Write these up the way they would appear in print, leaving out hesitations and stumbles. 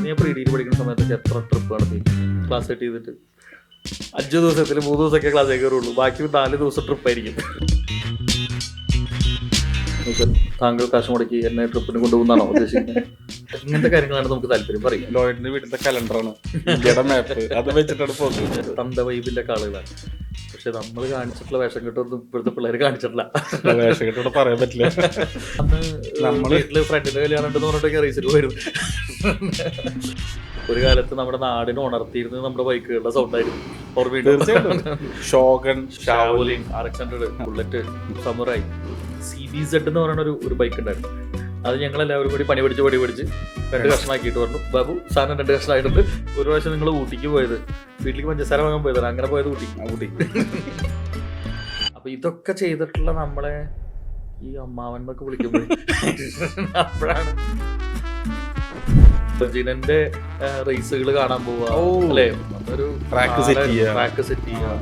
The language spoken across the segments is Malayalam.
ഞാൻ പ്രീ ഡിഗ്രി പഠിക്കുന്ന സമയത്തൊക്കെ എത്ര ട്രിപ്പ് നടത്തി ക്ലാസ് സെറ്റ് ചെയ്തിട്ട് 5 ദിവസത്തിൽ 3 ദിവസമൊക്കെ ക്ലാസ് കയറുള്ളൂ, ബാക്കി 4 ദിവസം ട്രിപ്പായിരിക്കും. താങ്കൾ കാശ് മുടക്കി എന്നെ ട്രിപ്പിന് കൊണ്ടുപോകുന്നാണോ ഉദ്ദേശിക്കുന്നത്? ഇങ്ങനത്തെ കാര്യങ്ങളാണ് നമുക്ക് താല്പര്യം പറയാം. ലോയിഡിന്റെ വീട്ടിലത്തെ കലണ്ടറാണ്, ഇന്ത്യയുടെ മാപ്പ്, അത് വെച്ചിട്ടാണ് പോകുന്നത്. തന്ത വൈബിന്റെ ആളുകളാണ്. പക്ഷെ നമ്മൾ കാണിച്ചിട്ടുള്ള വേഷം കെട്ടൊന്നും ഇപ്പോഴത്തെ പിള്ളേർ കാണിച്ചിട്ടില്ല. വേഷം കെട്ടോടെ പറയാൻ പറ്റില്ല. അന്ന് നമ്മൾ വീട്ടില് ഫ്രണ്ടിന്റെ കല്യാണം ഉണ്ടെന്ന് പറഞ്ഞിട്ടൊക്കെ റീസെറ്റ് പോയിരുന്നു. ഒരു കാലത്ത് നമ്മുടെ നാടിനെ ഉണർത്തിയിരുന്നത് നമ്മുടെ ബൈക്കുകളുടെ സൗണ്ടായിരുന്നു. Shogun, Shaolin, RX-100, Bullet, Samurai, CBZ എന്ന് പറയുന്ന ഒരു ബൈക്ക് ഉണ്ടായിരുന്നു. അത് ഞങ്ങളെല്ലാവരും കൂടി പണി പിടിച്ച് 2 കഷ്ണമാക്കിയിട്ട് പറഞ്ഞു, ബാബു സാധനം 2 കഷ്ണമായിട്ടുണ്ട്. ഒരു പ്രാവശ്യം നിങ്ങൾ ഊട്ടിക്ക് പോയത്, വീട്ടിലേക്ക് പഞ്ചസാര വാങ്ങാൻ പോയതാണ്, അങ്ങനെ പോയത് ഊട്ടി. അപ്പൊ ഇതൊക്കെ ചെയ്തിട്ടുള്ള നമ്മളെ ഈ അമ്മാവൻ എന്നൊക്കെ വിളിക്കുമ്പോൾ അപ്പോഴാണ് ജിനന്റെ റേസുകൾ കാണാൻ പോവാ അല്ലേ, ഒരു ട്രാക്ക് സെറ്റ് ചെയ്യുക.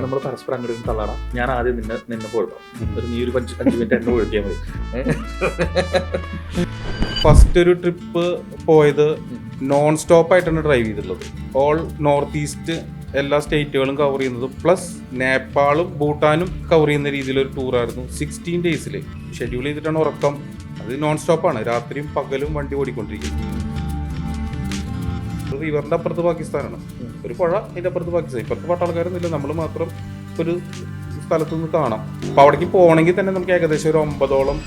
നമ്മൾ പരസ്പരം അങ്ങോട്ട് തള്ളാടാ, ഞാൻ ആദ്യം നിന്നെ പോഴാം, നീ ഒരു 5 മിനിറ്റ് എന്നെ ഒഴുകിയാൽ മതി. ഫസ്റ്റ് ഒരു ട്രിപ്പ് പോയത് നോൺ സ്റ്റോപ്പ് ആയിട്ടാണ് ഡ്രൈവ് ചെയ്തിട്ടുള്ളത്. ഓൾ നോർത്ത് ഈസ്റ്റ് എല്ലാ സ്റ്റേറ്റുകളും കവർ ചെയ്യുന്നത്, പ്ലസ് നേപ്പാളും ഭൂട്ടാനും കവർ ചെയ്യുന്ന രീതിയിലൊരു ടൂറായിരുന്നു. 16 ഡേയ്സിൽ ഷെഡ്യൂൾ ചെയ്തിട്ടാണ് ഉറക്കം. അത് നോൺ സ്റ്റോപ്പാണ്, രാത്രിയും പകലും വണ്ടി ഓടിക്കൊണ്ടിരിക്കും. റിവറിന്റെ അപ്പുറത്ത് പാകിസ്ഥാനാണ്, ഒരു പുഴ, അതിന്റെ അപ്പുറത്ത് പാകിസ്ഥാൻ. ഇപ്പുറത്ത് പട്ടാൾക്കാരൊന്നുമില്ല, നമ്മൾ മാത്രം ഒരു സ്ഥലത്തു നിന്ന് കാണാം. അപ്പൊ അവിടേക്ക് പോകണമെങ്കിൽ തന്നെ നമുക്ക് ഏകദേശം ഒരു 9ഓളം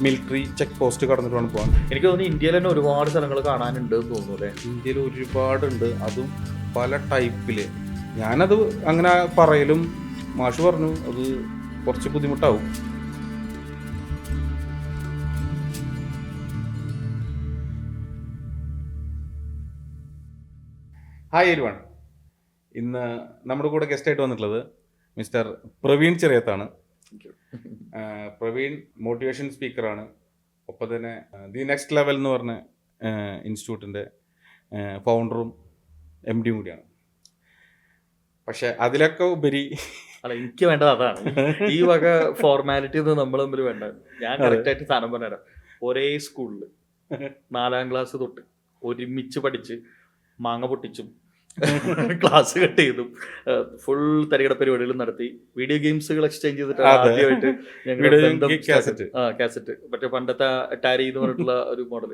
മിലിറ്ററി ചെക്ക് പോസ്റ്റ് കടന്നിട്ട് വേണം പോകാൻ. എനിക്ക് തോന്നുന്നു ഇന്ത്യയിൽ തന്നെ ഒരുപാട് സ്ഥലങ്ങൾ കാണാനുണ്ട് എന്ന് തോന്നുന്നു അല്ലേ? ഇന്ത്യയിൽ ഒരുപാടുണ്ട്, അതും പല ടൈപ്പില്. ഞാനത് അങ്ങനെ പറയലും മാഷ് പറഞ്ഞു അത് കുറച്ച് ബുദ്ധിമുട്ടാവും. ഹായ് എവരിവൺ, ഇന്ന് നമ്മുടെ കൂടെ ഗസ്റ്റായിട്ട് വന്നിട്ടുള്ളത് മിസ്റ്റർ പ്രവീൺ ചെറിയത്താണ്. പ്രവീൺ മോട്ടിവേഷൻ സ്പീക്കറാണ്, ഒപ്പം തന്നെ ദി നെക്സ്റ്റ് ലെവൽ എന്ന് പറഞ്ഞ ഇൻസ്റ്റിറ്റ്യൂട്ടിൻ്റെ ഫൗണ്ടറും MD കൂടിയാണ്. പക്ഷെ അതിലൊക്കെ ഉപരി അല്ല, എനിക്ക് വേണ്ടത് അതാണ്. ഈ വക ഫോർമാലിറ്റി ഒന്നും നമ്മൾ തമ്മിൽ വേണ്ട. ഞാൻ കറക്റ്റായിട്ട് സാധനം പറഞ്ഞുതരാം. ഒരേ സ്കൂളിൽ 4ാം ക്ലാസ് തൊട്ട് ഒരുമിച്ച് പഠിച്ച് മാങ്ങ പൊട്ടിച്ചും ക്ലാസ് കട്ട് ചെയ്തും ഫുൾ തരികട പരിപാടികളും നടത്തി വീഡിയോ ഗെയിംസുകൾ എക്സ്ചേഞ്ച് ചെയ്തിട്ട് ആദ്യമായിട്ട് കാസറ്റ്, മറ്റേ പണ്ടത്തെ ടാരി എന്ന് പറഞ്ഞിട്ടുള്ള ഒരു മോഡൽ,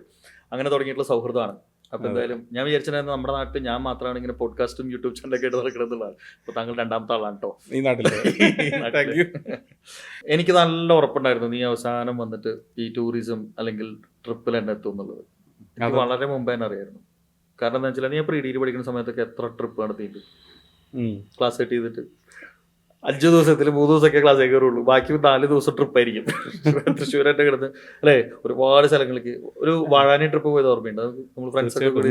അങ്ങനെ തുടങ്ങിയിട്ടുള്ള സൗഹൃദമാണ്. അപ്പൊ എന്തായാലും ഞാൻ വിചാരിച്ചിട്ടുണ്ടായിരുന്നു നമ്മുടെ നാട്ടിൽ ഞാൻ മാത്രമാണ് ഇങ്ങനെ പോഡ്കാസ്റ്റും യൂട്യൂബ് ചാനലൊക്കെ ആയിട്ട് നടക്കണമെന്നുള്ളതാണ്. അപ്പൊ താങ്കൾ 2ാമത്തെ ആളാണ് കേട്ടോ ഈ നാട്ടില്. എനിക്ക് നല്ല ഉറപ്പുണ്ടായിരുന്നു നീ അവസാനം വന്നിട്ട് ഈ ടൂറിസം അല്ലെങ്കിൽ ട്രിപ്പിൽ തന്നെ എത്തും എന്നുള്ളത്. എനിക്ക് വളരെ മുമ്പേ തന്നെ അറിയായിരുന്നു. കാരണം എന്താ വെച്ചാൽ ഞാൻ പ്രീ ഡിഗ്രി പഠിക്കുന്ന സമയത്തൊക്കെ എത്ര ട്രിപ്പ് നടത്തിയിട്ട് ക്ലാസ് സെറ്റ് ചെയ്തിട്ട് 5 ദിവസത്തിൽ 3 ദിവസമൊക്കെ ക്ലാസ് കയറുള്ളൂ, ബാക്കി 4 ദിവസം ട്രിപ്പായിരിക്കും. തൃശ്ശൂരായിട്ട് കിടന്ന് അല്ലേ, ഒരുപാട് സ്ഥലങ്ങൾക്ക്. ഒരു വാഴാനി ട്രിപ്പ് പോയത് ഓർമ്മയുണ്ട്, നമ്മൾ ഫ്രണ്ട്സൊക്കെ കൂടി.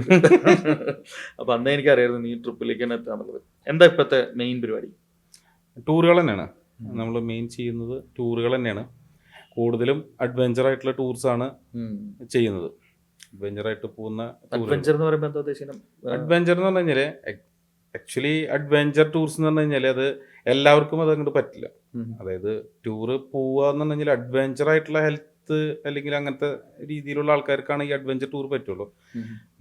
അപ്പൊ അന്നേ എനിക്കറിയായിരുന്നു നീ ട്രിപ്പിലേക്ക് തന്നെ എത്താന്നുള്ളത്. എന്താ ഇപ്പോഴത്തെ മെയിൻ പരിപാടി? ടൂറുകൾ തന്നെയാണ് നമ്മൾ മെയിൻ ചെയ്യുന്നത്. ടൂറുകൾ തന്നെയാണ് കൂടുതലും. അഡ്വഞ്ചർ ആയിട്ടുള്ള ടൂർസാണ് ചെയ്യുന്നത്. അഡ്വഞ്ചറായിട്ട് പോകുന്ന അഡ്വഞ്ചർ എന്ന് പറയുമ്പോൾ എന്താ ഉദ്ദേശിക്കുന്നത്? അഡ്വഞ്ചർ എന്ന് പറഞ്ഞു കഴിഞ്ഞാൽ ആക്ച്വലി അഡ്വഞ്ചർ ടൂർസ് എന്ന് പറഞ്ഞു കഴിഞ്ഞാൽ അത് എല്ലാവർക്കും അത് അങ്ങോട്ട് പറ്റില്ല. അതായത് ടൂറ് പോവുക എന്ന് പറഞ്ഞു കഴിഞ്ഞാൽ അഡ്വഞ്ചർ ആയിട്ടുള്ള ഹെൽത്ത് അല്ലെങ്കിൽ അങ്ങനത്തെ രീതിയിലുള്ള ആൾക്കാർക്കാണ് ഈ അഡ്വഞ്ചർ ടൂർ പറ്റുള്ളൂ.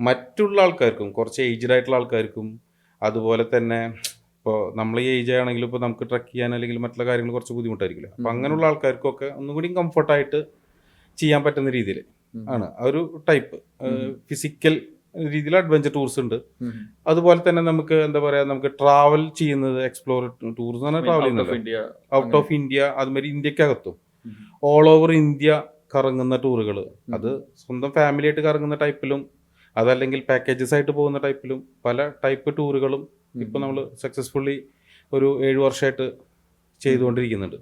മറ്റുള്ള ആൾക്കാർക്കും, കുറച്ച് ഏജ്ഡ് ആയിട്ടുള്ള ആൾക്കാർക്കും, അതുപോലെ തന്നെ ഇപ്പോൾ നമ്മൾ ഈ ഏജ് ആണെങ്കിലും ഇപ്പോൾ നമുക്ക് ട്രക്ക് ചെയ്യാൻ അല്ലെങ്കിൽ മറ്റുള്ള കാര്യങ്ങൾ കുറച്ച് ബുദ്ധിമുട്ടായിരിക്കില്ല. അപ്പം അങ്ങനെയുള്ള ആൾക്കാർക്കൊക്കെ ഒന്നും കൂടി കംഫർട്ടായിട്ട് ചെയ്യാൻ പറ്റുന്ന രീതിയിൽ ആണ് ആ ഒരു ടൈപ്പ് ഫിസിക്കൽ രീതിയിൽ അഡ്വഞ്ചർ ടൂർസ് ഉണ്ട്. അതുപോലെ തന്നെ നമുക്ക് എന്താ പറയാ, നമുക്ക് ട്രാവൽ ചെയ്യുന്നത് എക്സ്പ്ലോർ ടൂർസ് എന്ന് പറഞ്ഞാൽ ട്രാവൽ ചെയ്യുന്നത് ഔട്ട് ഓഫ് ഇന്ത്യ, അതുമാതിരി ഇന്ത്യക്കകത്തും ഓൾ ഓവർ ഇന്ത്യ കറങ്ങുന്ന ടൂറുകൾ. അത് സ്വന്തം ഫാമിലി ആയിട്ട് കറങ്ങുന്ന ടൈപ്പിലും അതല്ലെങ്കിൽ പാക്കേജസ് ആയിട്ട് പോകുന്ന ടൈപ്പിലും പല ടൈപ്പ് ടൂറുകളും ഇപ്പൊ നമ്മൾ സക്സസ്ഫുള്ളി ഒരു 7 വർഷമായിട്ട് ചെയ്തുകൊണ്ടിരിക്കുന്നുണ്ട്.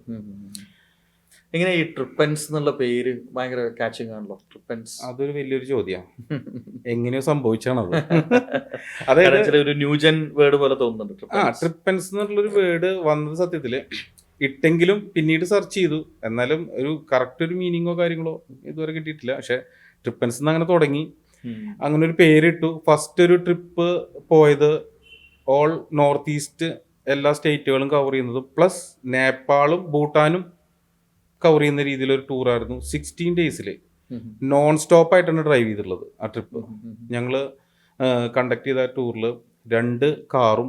എങ്ങനെ ഈ ട്രിപ്പൻസ് എന്നുള്ള പേര് ഭയങ്കര കാച്ചിങ് ആണല്ലോ? ട്രിപ്പൻസ് അതൊരു വലിയൊരു ചോദ്യമാണ്, എങ്ങനെയോ സംഭവിച്ചാണത്. അതായത് ഒരു ന്യൂജൻ വേർഡ് പോലെ തോന്നുന്നുണ്ട്. ട്രിപ്പൻസ് എന്നുള്ളൊരു വേർഡ് വന്നത് സത്യത്തില് ഇട്ടെങ്കിലും പിന്നീട് സെർച്ച് ചെയ്തു, എന്നാലും ഒരു കറക്റ്റ് ഒരു മീനിങ്ങോ കാര്യങ്ങളോ ഇതുവരെ കിട്ടിയിട്ടില്ല. പക്ഷെ ട്രിപ്പൻസ് അങ്ങനെ തുടങ്ങി, അങ്ങനെ ഒരു പേരിട്ടു. ഫസ്റ്റ് ഒരു ട്രിപ്പ് പോയത് ഓൾ നോർത്ത് ഈസ്റ്റ് എല്ലാ സ്റ്റേറ്റുകളും കവർ ചെയ്യുന്നത്, പ്ലസ് നേപ്പാളും ഭൂട്ടാനും കവർ ചെയ്യുന്ന രീതിയിലൊരു ടൂറായിരുന്നു. 16 ഡേയ്സിൽ നോൺ സ്റ്റോപ്പ് ആയിട്ടാണ് ഡ്രൈവ് ചെയ്തിട്ടുള്ളത് ആ ട്രിപ്പ്. ഞങ്ങൾ കണ്ടക്ട് ചെയ്ത ടൂറിൽ 2 കാറും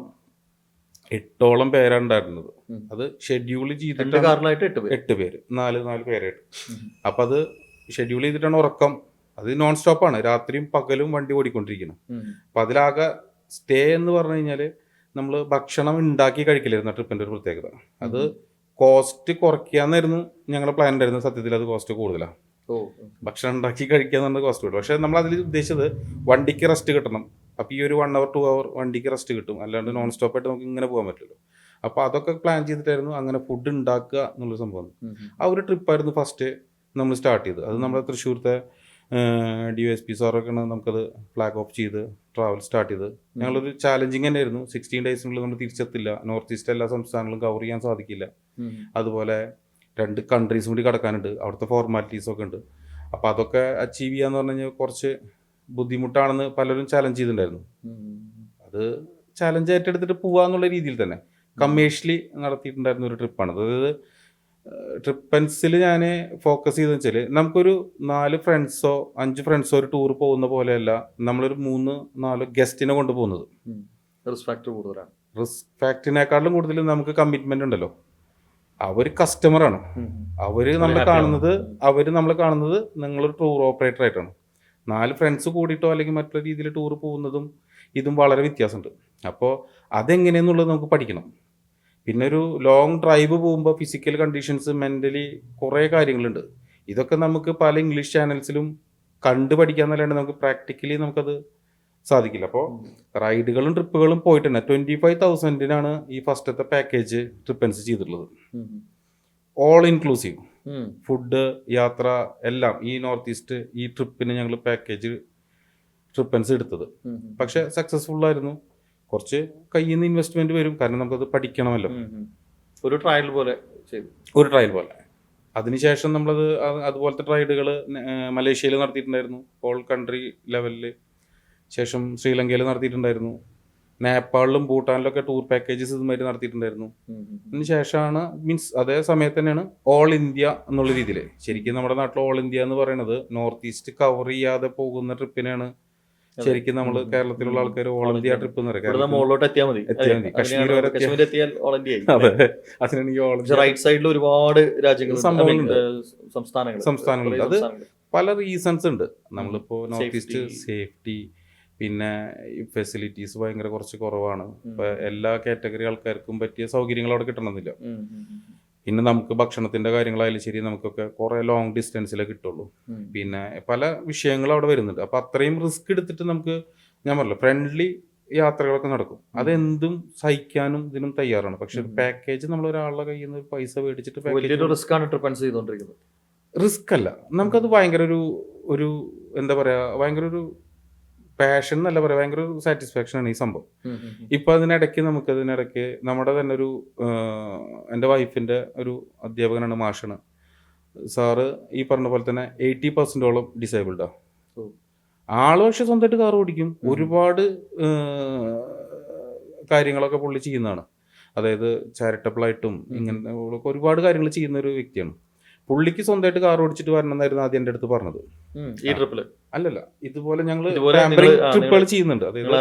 8ഓളം പേരാണ് ഉണ്ടായിരുന്നത്. അത് ഷെഡ്യൂൾ ചെയ്തിട്ട് കാറിലായിട്ട് 8 പേര് 4 പേരായിട്ട്. അപ്പം അത് ഷെഡ്യൂൾ ചെയ്തിട്ടാണ് ഉറക്കം. അത് നോൺ സ്റ്റോപ്പാണ്, രാത്രിയും പകലും വണ്ടി ഓടിക്കൊണ്ടിരിക്കണം. അപ്പം അതിലാകെ സ്റ്റേ എന്ന് പറഞ്ഞു കഴിഞ്ഞാൽ നമ്മൾ ഭക്ഷണം ഉണ്ടാക്കി കഴിക്കില്ലായിരുന്നു ട്രിപ്പിൻ്റെ ഒരു പ്രത്യേകത. അത് കോസ്റ്റ് കുറയ്ക്കാന്നായിരുന്നു ഞങ്ങളുടെ പ്ലാൻ ഉണ്ടായിരുന്നത്. സത്യത്തിൽ അത് കോസ്റ്റ് കൂടുതലാണ്. ഭക്ഷണം ഉണ്ടാക്കി കഴിക്കുക എന്നുള്ളത് കോസ്റ്റ് കിട്ടും. പക്ഷേ നമ്മൾ അതിൽ ഉദ്ദേശിച്ചത് വണ്ടിക്ക് റെസ്റ്റ് കിട്ടണം. അപ്പോൾ ഈ ഒരു 1 hour 2 hour വണ്ടിക്ക് റെസ്റ്റ് കിട്ടും, അല്ലാണ്ട് നോൺ സ്റ്റോപ്പായിട്ട് നമുക്ക് ഇങ്ങനെ പോകാൻ പറ്റില്ലല്ലോ. അപ്പോൾ അതൊക്കെ പ്ലാൻ ചെയ്തിട്ടായിരുന്നു അങ്ങനെ ഫുഡ് ഉണ്ടാക്കുക എന്നുള്ളൊരു സംഭവം. ആ ഒരു ട്രിപ്പായിരുന്നു ഫസ്റ്റ് നമ്മൾ സ്റ്റാർട്ട് ചെയ്തത്. അത് നമ്മുടെ തൃശ്ശൂരത്തെ DOSP സാറൊക്കെയാണ് നമുക്കത് ഫ്ലാഗ് ഓഫ് ചെയ്ത് ട്രാവൽ സ്റ്റാർട്ട് ചെയ്ത്. ഞങ്ങളൊരു ചാലഞ്ചിങ് തന്നെയായിരുന്നു. 16 ഡേയ്സിനുള്ളിൽ നമ്മൾ തിരിച്ചെത്തില്ല, നോർത്ത് ഈസ്റ്റ് എല്ലാ സംസ്ഥാനങ്ങളും കവർ ചെയ്യാൻ സാധിക്കില്ല. അതുപോലെ 2 കൺട്രീസും കൂടി കടക്കാനുണ്ട്, അവിടുത്തെ ഫോർമാലിറ്റീസൊക്കെ ഉണ്ട്. അപ്പോൾ അതൊക്കെ അച്ചീവ് ചെയ്യാന്ന് പറഞ്ഞു കഴിഞ്ഞാൽ കുറച്ച് ബുദ്ധിമുട്ടാണെന്ന് പലരും ചാലഞ്ച് ചെയ്തിട്ടുണ്ടായിരുന്നു. അത് ചാലഞ്ച് ഏറ്റെടുത്തിട്ട് പോവാന്നുള്ള രീതിയിൽ തന്നെ കമേഴ്ഷ്യലി നടത്തിയിട്ടുണ്ടായിരുന്ന ഒരു ട്രിപ്പാണ്. അതായത് ട്രിപ്പൻസിൽ ഞാൻ ഫോക്കസ് ചെയ്തെന്ന് വെച്ചാൽ നമുക്കൊരു 4 ഫ്രണ്ട്സോ 5 ഫ്രണ്ട്സോ ഒരു ടൂർ പോകുന്ന പോലെയല്ല, നമ്മളൊരു 3-4 ഗസ്റ്റിനെ കൊണ്ടുപോകുന്നത്. റിസ്ക് ഫാക്ടർ കൂടുതലാണ്. റിസ്ക് ഫാക്ടറിനേക്കാളും കൂടുതൽ നമുക്ക് കമ്മിറ്റ്മെന്റ് ഉണ്ടല്ലോ. അവർ കസ്റ്റമറാണ്. അവർ നമ്മളെ കാണുന്നത് നിങ്ങളൊരു ടൂർ ഓപ്പറേറ്റർ ആയിട്ടാണ്. 4 ഫ്രണ്ട്സ് കൂടിയിട്ടോ അല്ലെങ്കിൽ മറ്റൊരു രീതിയിൽ ടൂർ പോകുന്നതും ഇതും വളരെ വ്യത്യാസമുണ്ട്. അപ്പോൾ അതെങ്ങനെയെന്നുള്ളത് നമുക്ക് പഠിക്കണം. പിന്നെ ഒരു ലോങ് ഡ്രൈവ് പോകുമ്പോൾ ഫിസിക്കൽ കണ്ടീഷൻസ്, മെൻ്റലി കുറേ കാര്യങ്ങളുണ്ട്. ഇതൊക്കെ നമുക്ക് പല ഇംഗ്ലീഷ് ചാനൽസിലും കണ്ടു പഠിക്കാന്നല്ലാണ്ട് നമുക്ക് പ്രാക്ടിക്കലി നമുക്കത് സാധിക്കില്ല. അപ്പോൾ റൈഡുകളും ട്രിപ്പുകളും പോയിട്ടുണ്ട്. 25,000-നാണ് ഈ ഫസ്റ്റത്തെ പാക്കേജ് ട്രിപ്പൻസ് ചെയ്തിട്ടുള്ളത്. ഓൾ ഇൻക്ലൂസീവ്, ഫുഡ്, യാത്ര എല്ലാം. ഈ നോർത്ത് ഈസ്റ്റ് ഈ ട്രിപ്പിന് ഞങ്ങൾ പാക്കേജ് ട്രിപ്പൻസ് എടുത്തത്. പക്ഷെ സക്സസ്ഫുൾ ആയിരുന്നു. കുറച്ച് കയ്യിൽ നിന്ന് ഇൻവെസ്റ്റ്മെന്റ് വരും, കാരണം നമുക്കത് പഠിക്കണമല്ലോ. ഒരു ട്രയൽ പോലെ ചെയ്തു. അതിനുശേഷം നമ്മളത് അതുപോലത്തെ റൈഡുകൾ മലേഷ്യയിൽ നടത്തിയിട്ടുണ്ടായിരുന്നു, ഓൾ കൺട്രി ലെവലിൽ. ശേഷം ശ്രീലങ്കയിൽ നടത്തിയിട്ടുണ്ടായിരുന്നു, നേപ്പാളിലും ഭൂട്ടാനിലൊക്കെ ടൂർ പാക്കേജസ് ഇതുമാതിരി നടത്തിയിട്ടുണ്ടായിരുന്നു. അതിനുശേഷമാണ് അതേ സമയത്ത് തന്നെയാണ് ഓൾ ഇന്ത്യ എന്നുള്ള രീതിയിൽ. ശരിക്കും നമ്മുടെ നാട്ടിൽ ഓൾ ഇന്ത്യ എന്ന് പറയുന്നത് നോർത്ത് ഈസ്റ്റ് കവർ ചെയ്യാതെ പോകുന്ന ട്രിപ്പിനാണ് ശരിക്കും നമ്മൾ കേരളത്തിലുള്ള ആൾക്കാർ ഓൾ ഇന്ത്യ ട്രിപ്പ് എന്ന് പറയുന്നത്. എത്തിയാൽ മതി. കശ്മീർ വരെ എത്തിയാൽ ഓൾ ഇന്ത്യ. അതിനാണെങ്കിൽ ഓൾ റൈറ്റ് സൈഡിൽ ഒരുപാട് രാജ്യങ്ങൾ, സംസ്ഥാനങ്ങളുണ്ട്. അത് പല റീസൺസ് ഉണ്ട്. നമ്മളിപ്പോ നോർത്ത് ഈസ്റ്റ് സേഫ്റ്റി, പിന്നെ ഫെസിലിറ്റീസ് ഭയങ്കര കുറച്ച് കുറവാണ്. ഇപ്പൊ എല്ലാ കാറ്റഗറി ആൾക്കാർക്കും പറ്റിയ സൗകര്യങ്ങൾ അവിടെ കിട്ടണമെന്നില്ല. പിന്നെ നമുക്ക് ഭക്ഷണത്തിന്റെ കാര്യങ്ങളായാലും ശരി, നമുക്കൊക്കെ കുറെ ലോങ് ഡിസ്റ്റൻസിലേ കിട്ടുള്ളൂ. പിന്നെ പല വിഷയങ്ങൾ അവിടെ വരുന്നുണ്ട്. അപ്പൊ അത്രയും റിസ്ക് എടുത്തിട്ട് നമുക്ക്, ഞാൻ പറഞ്ഞല്ലോ, ഫ്രണ്ട്ലി യാത്രകളൊക്കെ നടക്കും. അതെന്തും സഹിക്കാനും ഇതിനും തയ്യാറാണ്. പക്ഷെ പാക്കേജ് നമ്മൾ ഒരാളുടെ കയ്യിൽ നിന്ന് പൈസ മേടിച്ചിട്ട് റിസ്ക് അല്ല, നമുക്കത് ഭയങ്കര ഒരു എന്താ പറയാ, ഭയങ്കര ഒരു പാഷൻ എന്നല്ല പറയാം, ഭയങ്കര ഒരു സാറ്റിസ്ഫാക്ഷൻ ആണ് ഈ സംഭവം. ഇപ്പൊ അതിനിടയ്ക്ക് നമ്മുടെ തന്നെ ഒരു എൻ്റെ വൈഫിന്റെ ഒരു അധ്യാപകനാണ്, മാഷാണ് സാറ്. ഈ പറഞ്ഞ പോലെ തന്നെ 80% ഡിസേബിൾഡാ ആള്. പക്ഷെ സ്വന്തമായിട്ട് കാർ ഓടിക്കും. ഒരുപാട് കാര്യങ്ങളൊക്കെ പുള്ളി ചെയ്യുന്നതാണ്. അതായത് ചാരിറ്റബിൾ ആയിട്ടും ഇങ്ങനെ ഒരുപാട് കാര്യങ്ങൾ ചെയ്യുന്ന ഒരു വ്യക്തിയാണ്. പുള്ളിക്ക് സ്വന്തമായിട്ട് കാർ ഓടിച്ചിട്ട് വരണം എന്നായിരുന്നു ആദ്യം എൻ്റെ അടുത്ത് പറഞ്ഞത്. ഈ ട്രിപ്പില് അല്ലല്ല, ഇതുപോലെ ഞങ്ങൾ ട്രിപ്പുകൾ ചെയ്യുന്നുണ്ട്. അതായത്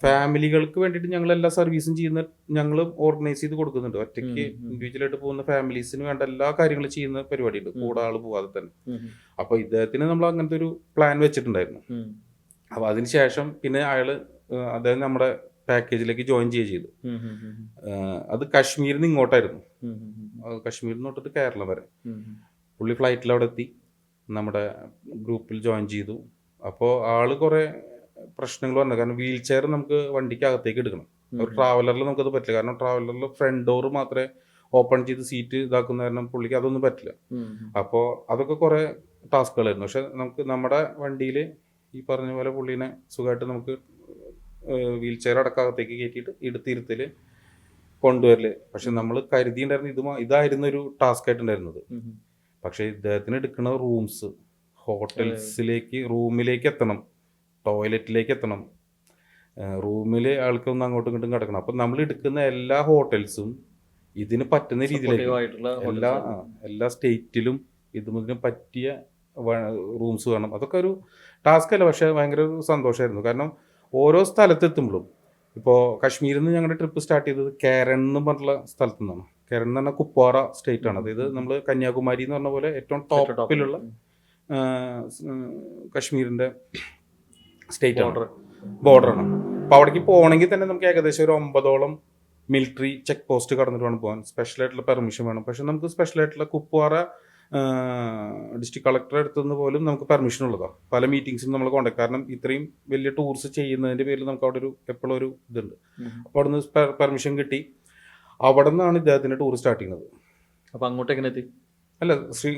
ഫാമിലികൾക്ക് വേണ്ടിയിട്ട് ഞങ്ങൾ എല്ലാ സർവീസും ചെയ്യുന്ന, ഞങ്ങൾ ഓർഗനൈസ് ചെയ്ത് കൊടുക്കുന്നുണ്ട്. ഒറ്റയ്ക്ക് ഇൻഡിവിജ്വലായിട്ട് പോകുന്ന ഫാമിലീസിന് വേണ്ട എല്ലാ കാര്യങ്ങളും ചെയ്യുന്ന പരിപാടിയുണ്ട്, കൂടെ ആള് പോവാതെ തന്നെ. അപ്പൊ ഇദ്ദേഹത്തിന് നമ്മൾ അങ്ങനത്തെ ഒരു പ്ലാൻ വെച്ചിട്ടുണ്ടായിരുന്നു. അപ്പൊ അതിനുശേഷം പിന്നെ അദ്ദേഹം നമ്മുടെ പാക്കേജിലേക്ക് ജോയിൻ ചെയ്തു. അത് കശ്മീരിൽ നിന്ന് ഇങ്ങോട്ടായിരുന്നു. കശ്മീരിൽ നിന്ന് തൊട്ടിട്ട് കേരളം വരെ പുള്ളി ഫ്ലൈറ്റിൽ അവിടെ എത്തി, നമ്മുടെ ഗ്രൂപ്പിൽ ജോയിൻ ചെയ്തു. അപ്പോൾ ആള് കുറെ പ്രശ്നങ്ങൾ വന്നു. കാരണം വീൽ ചെയർ നമുക്ക് വണ്ടിക്ക് അകത്തേക്ക് എടുക്കണം. ഒരു ട്രാവലറിൽ നമുക്കത് പറ്റില്ല. കാരണം ട്രാവലറിൽ ഫ്രണ്ട് ഡോർ മാത്രമേ ഓപ്പൺ ചെയ്ത് സീറ്റ് ഇതാക്കുന്ന കാരണം പുള്ളിക്ക് അതൊന്നും പറ്റില്ല. അപ്പോൾ അതൊക്കെ കുറെ ടാസ്കുകളായിരുന്നു. പക്ഷെ നമുക്ക് നമ്മുടെ വണ്ടിയിൽ ഈ പറഞ്ഞ പോലെ പുള്ളീനെ സുഖമായിട്ട് നമുക്ക് വീൽ ചെയർ അടക്കകത്തേക്ക് കയറ്റിയിട്ട് എടുത്തിരുത്തല്, കൊണ്ടുവരല്. പക്ഷെ നമ്മൾ കരുതിയിട്ടുണ്ടായിരുന്നു ഇതായിരുന്നു ഒരു ടാസ്ക് ആയിട്ടുണ്ടായിരുന്നത്. പക്ഷെ ഇദ്ദേഹത്തിന് എടുക്കുന്ന റൂംസ്, റൂമിലേക്ക് എത്തണം, ടോയ്ലറ്റിലേക്ക് എത്തണം, റൂമിൽ ആൾക്കൊന്ന് അങ്ങോട്ടും ഇങ്ങോട്ടും കിടക്കണം. അപ്പം നമ്മൾ എടുക്കുന്ന എല്ലാ ഹോട്ടൽസും ഇതിന് പറ്റുന്ന രീതിയിലേക്ക്, എല്ലാ സ്റ്റേറ്റിലും ഇതിന് പറ്റിയ റൂംസ് വേണം. അതൊക്കെ ഒരു ടാസ്ക് അല്ല, പക്ഷേ ഭയങ്കര ഒരു സന്തോഷമായിരുന്നു. കാരണം ഓരോ സ്ഥലത്തെത്തുമ്പോഴും, ഇപ്പോൾ കാശ്മീരിൽ നിന്ന് ഞങ്ങളുടെ ട്രിപ്പ് സ്റ്റാർട്ട് ചെയ്തത് കേരൻ എന്ന് പറഞ്ഞുള്ള സ്ഥലത്തു നിന്നാണ്. കേരൻ എന്ന് പറഞ്ഞാൽ കുപ്വാറ സ്റ്റേറ്റ് ആണ്. അതായത് നമ്മൾ കന്യാകുമാരി എന്ന് പറഞ്ഞ പോലെ ഏറ്റവും ടോപ്പിലുള്ള കാശ്മീരിൻ്റെ സ്റ്റേറ്റ് ആണ്, ബോർഡറാണ്. അപ്പോൾ അവിടേക്ക് പോകണമെങ്കിൽ തന്നെ നമുക്ക് ഏകദേശം ഒരു 9ഓളം മിലിറ്ററി ചെക്ക് പോസ്റ്റ് കടന്നിട്ട് വേണം പോകാൻ. സ്പെഷ്യലായിട്ടുള്ള പെർമിഷൻ വേണം. പക്ഷെ നമുക്ക് സ്പെഷ്യലായിട്ടുള്ള കുപ്വാറ ഡിസ്ട്രിക്ട് കളക്ടറെ അടുത്തു നിന്ന് പോലും നമുക്ക് പെർമിഷൻ ഉള്ളതാണ്. പല മീറ്റിംഗ്സും നമ്മൾ കോണ്ടാക്ട്, കാരണം ഇത്രയും വലിയ ടൂർസ് ചെയ്യുന്നതിൻ്റെ പേരിൽ നമുക്ക് അവിടെ എപ്പോഴും ഒരു ഇതുണ്ട്. അപ്പോൾ അവിടെ നിന്ന് പെർമിഷൻ കിട്ടി. അവിടെ നിന്നാണ് ഇദ്ദേഹത്തിൻ്റെ ടൂർ സ്റ്റാർട്ട് ചെയ്യുന്നത്. അപ്പോൾ അങ്ങോട്ട് എങ്ങനെ എത്തി? അല്ല,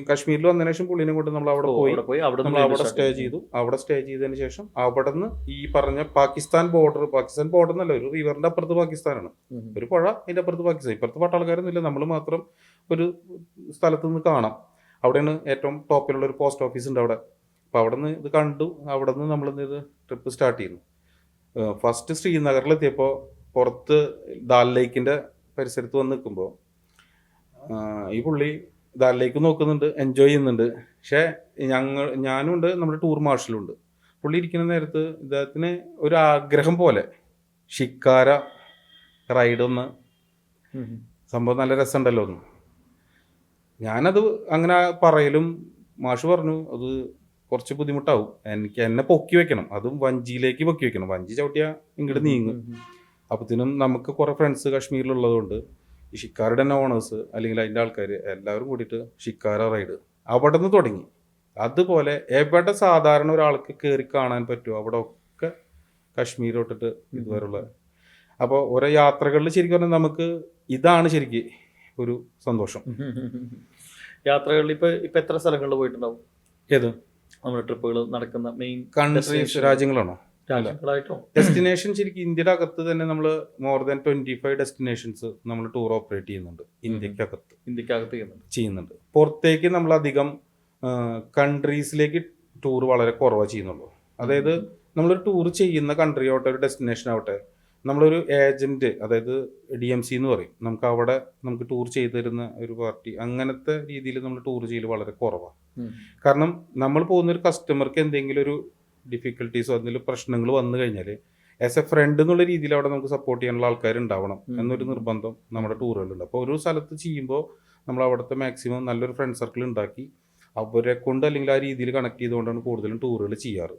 കാശ്മീരിൽ വന്നതിന് ശേഷം പുള്ളിനെ കൊണ്ട് നമ്മൾ അവിടെ പോയി നമ്മൾ അവിടെ സ്റ്റേ ചെയ്തു. അവിടെ സ്റ്റേ ചെയ്തതിന് ശേഷം അവിടെ നിന്ന് ഈ പറഞ്ഞ പാകിസ്ഥാൻ ബോർഡർ എന്നല്ല, ഒരു റിവറിന്റെ അപ്പുറത്ത് പാകിസ്ഥാനാണ്, ഒരു പുഴ, അതിന്റെ അപ്പുറത്ത് പാകിസ്ഥാൻ. ഇപ്പുറത്ത് പട്ടാളക്കാരൊന്നും ഇല്ല, നമ്മൾ മാത്രം ഒരു സ്ഥലത്ത് നിന്ന് കാണാം. അവിടെയാണ് ഏറ്റവും ടോപ്പിലുള്ള ഒരു പോസ്റ്റ് ഓഫീസ് ഉണ്ട് അവിടെ. അപ്പോൾ അവിടെ നിന്ന് ഇത് കണ്ടു. അവിടെ നിന്ന് നമ്മൾ ഇത് ട്രിപ്പ് സ്റ്റാർട്ട് ചെയ്യുന്നു. ഫസ്റ്റ് ശ്രീനഗറിലെത്തിയപ്പോൾ പുറത്ത് ദാൽ ലേക്കിന്റെ പരിസരത്ത് വന്ന് നിൽക്കുമ്പോൾ ഈ പുള്ളി ദാൽ ലേക്ക് നോക്കുന്നുണ്ട്, എൻജോയ് ചെയ്യുന്നുണ്ട്. പക്ഷേ ഞാനും ഉണ്ട്, നമ്മുടെ ടൂർ മാർഷലും ഉണ്ട്. പുള്ളി ഇരിക്കുന്ന നേരത്ത് ഇദ്ദേഹത്തിന് ഒരു ആഗ്രഹം പോലെ ഷിക്കാര റൈഡ് ഒന്ന്, സംഭവം നല്ല രസമുണ്ടല്ലോ ഒന്ന്. ഞാനത് അങ്ങനെ പറയലും മാഷ് പറഞ്ഞു അത് കുറച്ച് ബുദ്ധിമുട്ടാവും, എന്നെ പൊക്കി വെക്കണം, അതും വഞ്ചിയിലേക്ക് പൊക്കി വെക്കണം, വഞ്ചി ചവിട്ടിയാൽ ഇങ്ങോട്ട് നീങ്ങും. അപ്പത്തിനും നമുക്ക് കുറേ ഫ്രണ്ട്സ് കാശ്മീരിലുള്ളതുകൊണ്ട് ഈ ഷിക്കാരുടെ തന്നെ ഓണേഴ്സ് അല്ലെങ്കിൽ അതിൻ്റെ ആൾക്കാർ എല്ലാവരും കൂടിയിട്ട് ഷിക്കാര റൈഡ് അവിടെ നിന്ന് തുടങ്ങി. അതുപോലെ എവിടെ സാധാരണ ഒരാൾക്ക് കയറി കാണാൻ പറ്റുമോ അവിടെ ഒക്കെ കാശ്മീർ തൊട്ടിട്ട് ഇതുവരെയുള്ള. അപ്പോൾ ഓരോ യാത്രകളിൽ ശരിക്കും പറഞ്ഞാൽ നമുക്ക് ഇതാണ് ശരിക്കും ഒരു സന്തോഷം. യാത്രകളിൽ ഇപ്പൊ എത്ര സ്ഥലങ്ങളിൽ പോയിട്ടുണ്ടാവും? ഏത് നമ്മുടെ ട്രിപ്പുകൾ നടക്കുന്ന മെയിൻ കൺട്രീസ്, രാജ്യങ്ങളാണോ? ഡെസ്റ്റിനേഷൻ ശരിക്കും ഇന്ത്യയുടെ അകത്ത് തന്നെ നമ്മൾ മോർ ദാൻ 25 ഡെസ്റ്റിനേഷൻസ് നമ്മൾ ടൂർ ഓപ്പറേറ്റ് ചെയ്യുന്നുണ്ട് ഇന്ത്യക്കകത്ത് ചെയ്യുന്നുണ്ട്. പുറത്തേക്ക് നമ്മൾ അധികം കൺട്രീസിലേക്ക് ടൂർ വളരെ കുറവാണ് ചെയ്യുന്നുള്ളൂ. അതായത് നമ്മളൊരു ടൂർ ചെയ്യുന്ന കൺട്രി ആവട്ടെ, ഒരു ഡെസ്റ്റിനേഷൻ ആവട്ടെ, നമ്മളൊരു ഏജന്റ്, അതായത് DMC എന്ന് പറയും, നമുക്ക് അവിടെ നമുക്ക് ടൂർ ചെയ്തു തരുന്ന ഒരു പാർട്ടി, അങ്ങനത്തെ രീതിയിൽ നമ്മൾ ടൂർ ചെയ്യൽ വളരെ കുറവാണ്. കാരണം നമ്മൾ പോകുന്ന ഒരു കസ്റ്റമർക്ക് എന്തെങ്കിലും ഒരു ഡിഫിക്കൽട്ടീസോ എന്തെങ്കിലും പ്രശ്നങ്ങൾ വന്നു കഴിഞ്ഞാൽ ആസ് എ ഫ്രണ്ട് എന്നുള്ള രീതിയിൽ അവിടെ നമുക്ക് സപ്പോർട്ട് ചെയ്യാനുള്ള ആൾക്കാരുണ്ടാവണം എന്നൊരു നിർബന്ധം നമ്മുടെ ടൂറുകളുണ്ട്. അപ്പോൾ ഒരു സ്ഥലത്ത് ചെയ്യുമ്പോൾ നമ്മൾ അവിടുത്തെ മാക്സിമം നല്ലൊരു ഫ്രണ്ട് സർക്കിൾ ഉണ്ടാക്കി അവരെ കൊണ്ട് അല്ലെങ്കിൽ ആ രീതിയിൽ കണക്ട് ചെയ്തുകൊണ്ടാണ് കൂടുതലും ടൂറുകൾ ചെയ്യാറ്.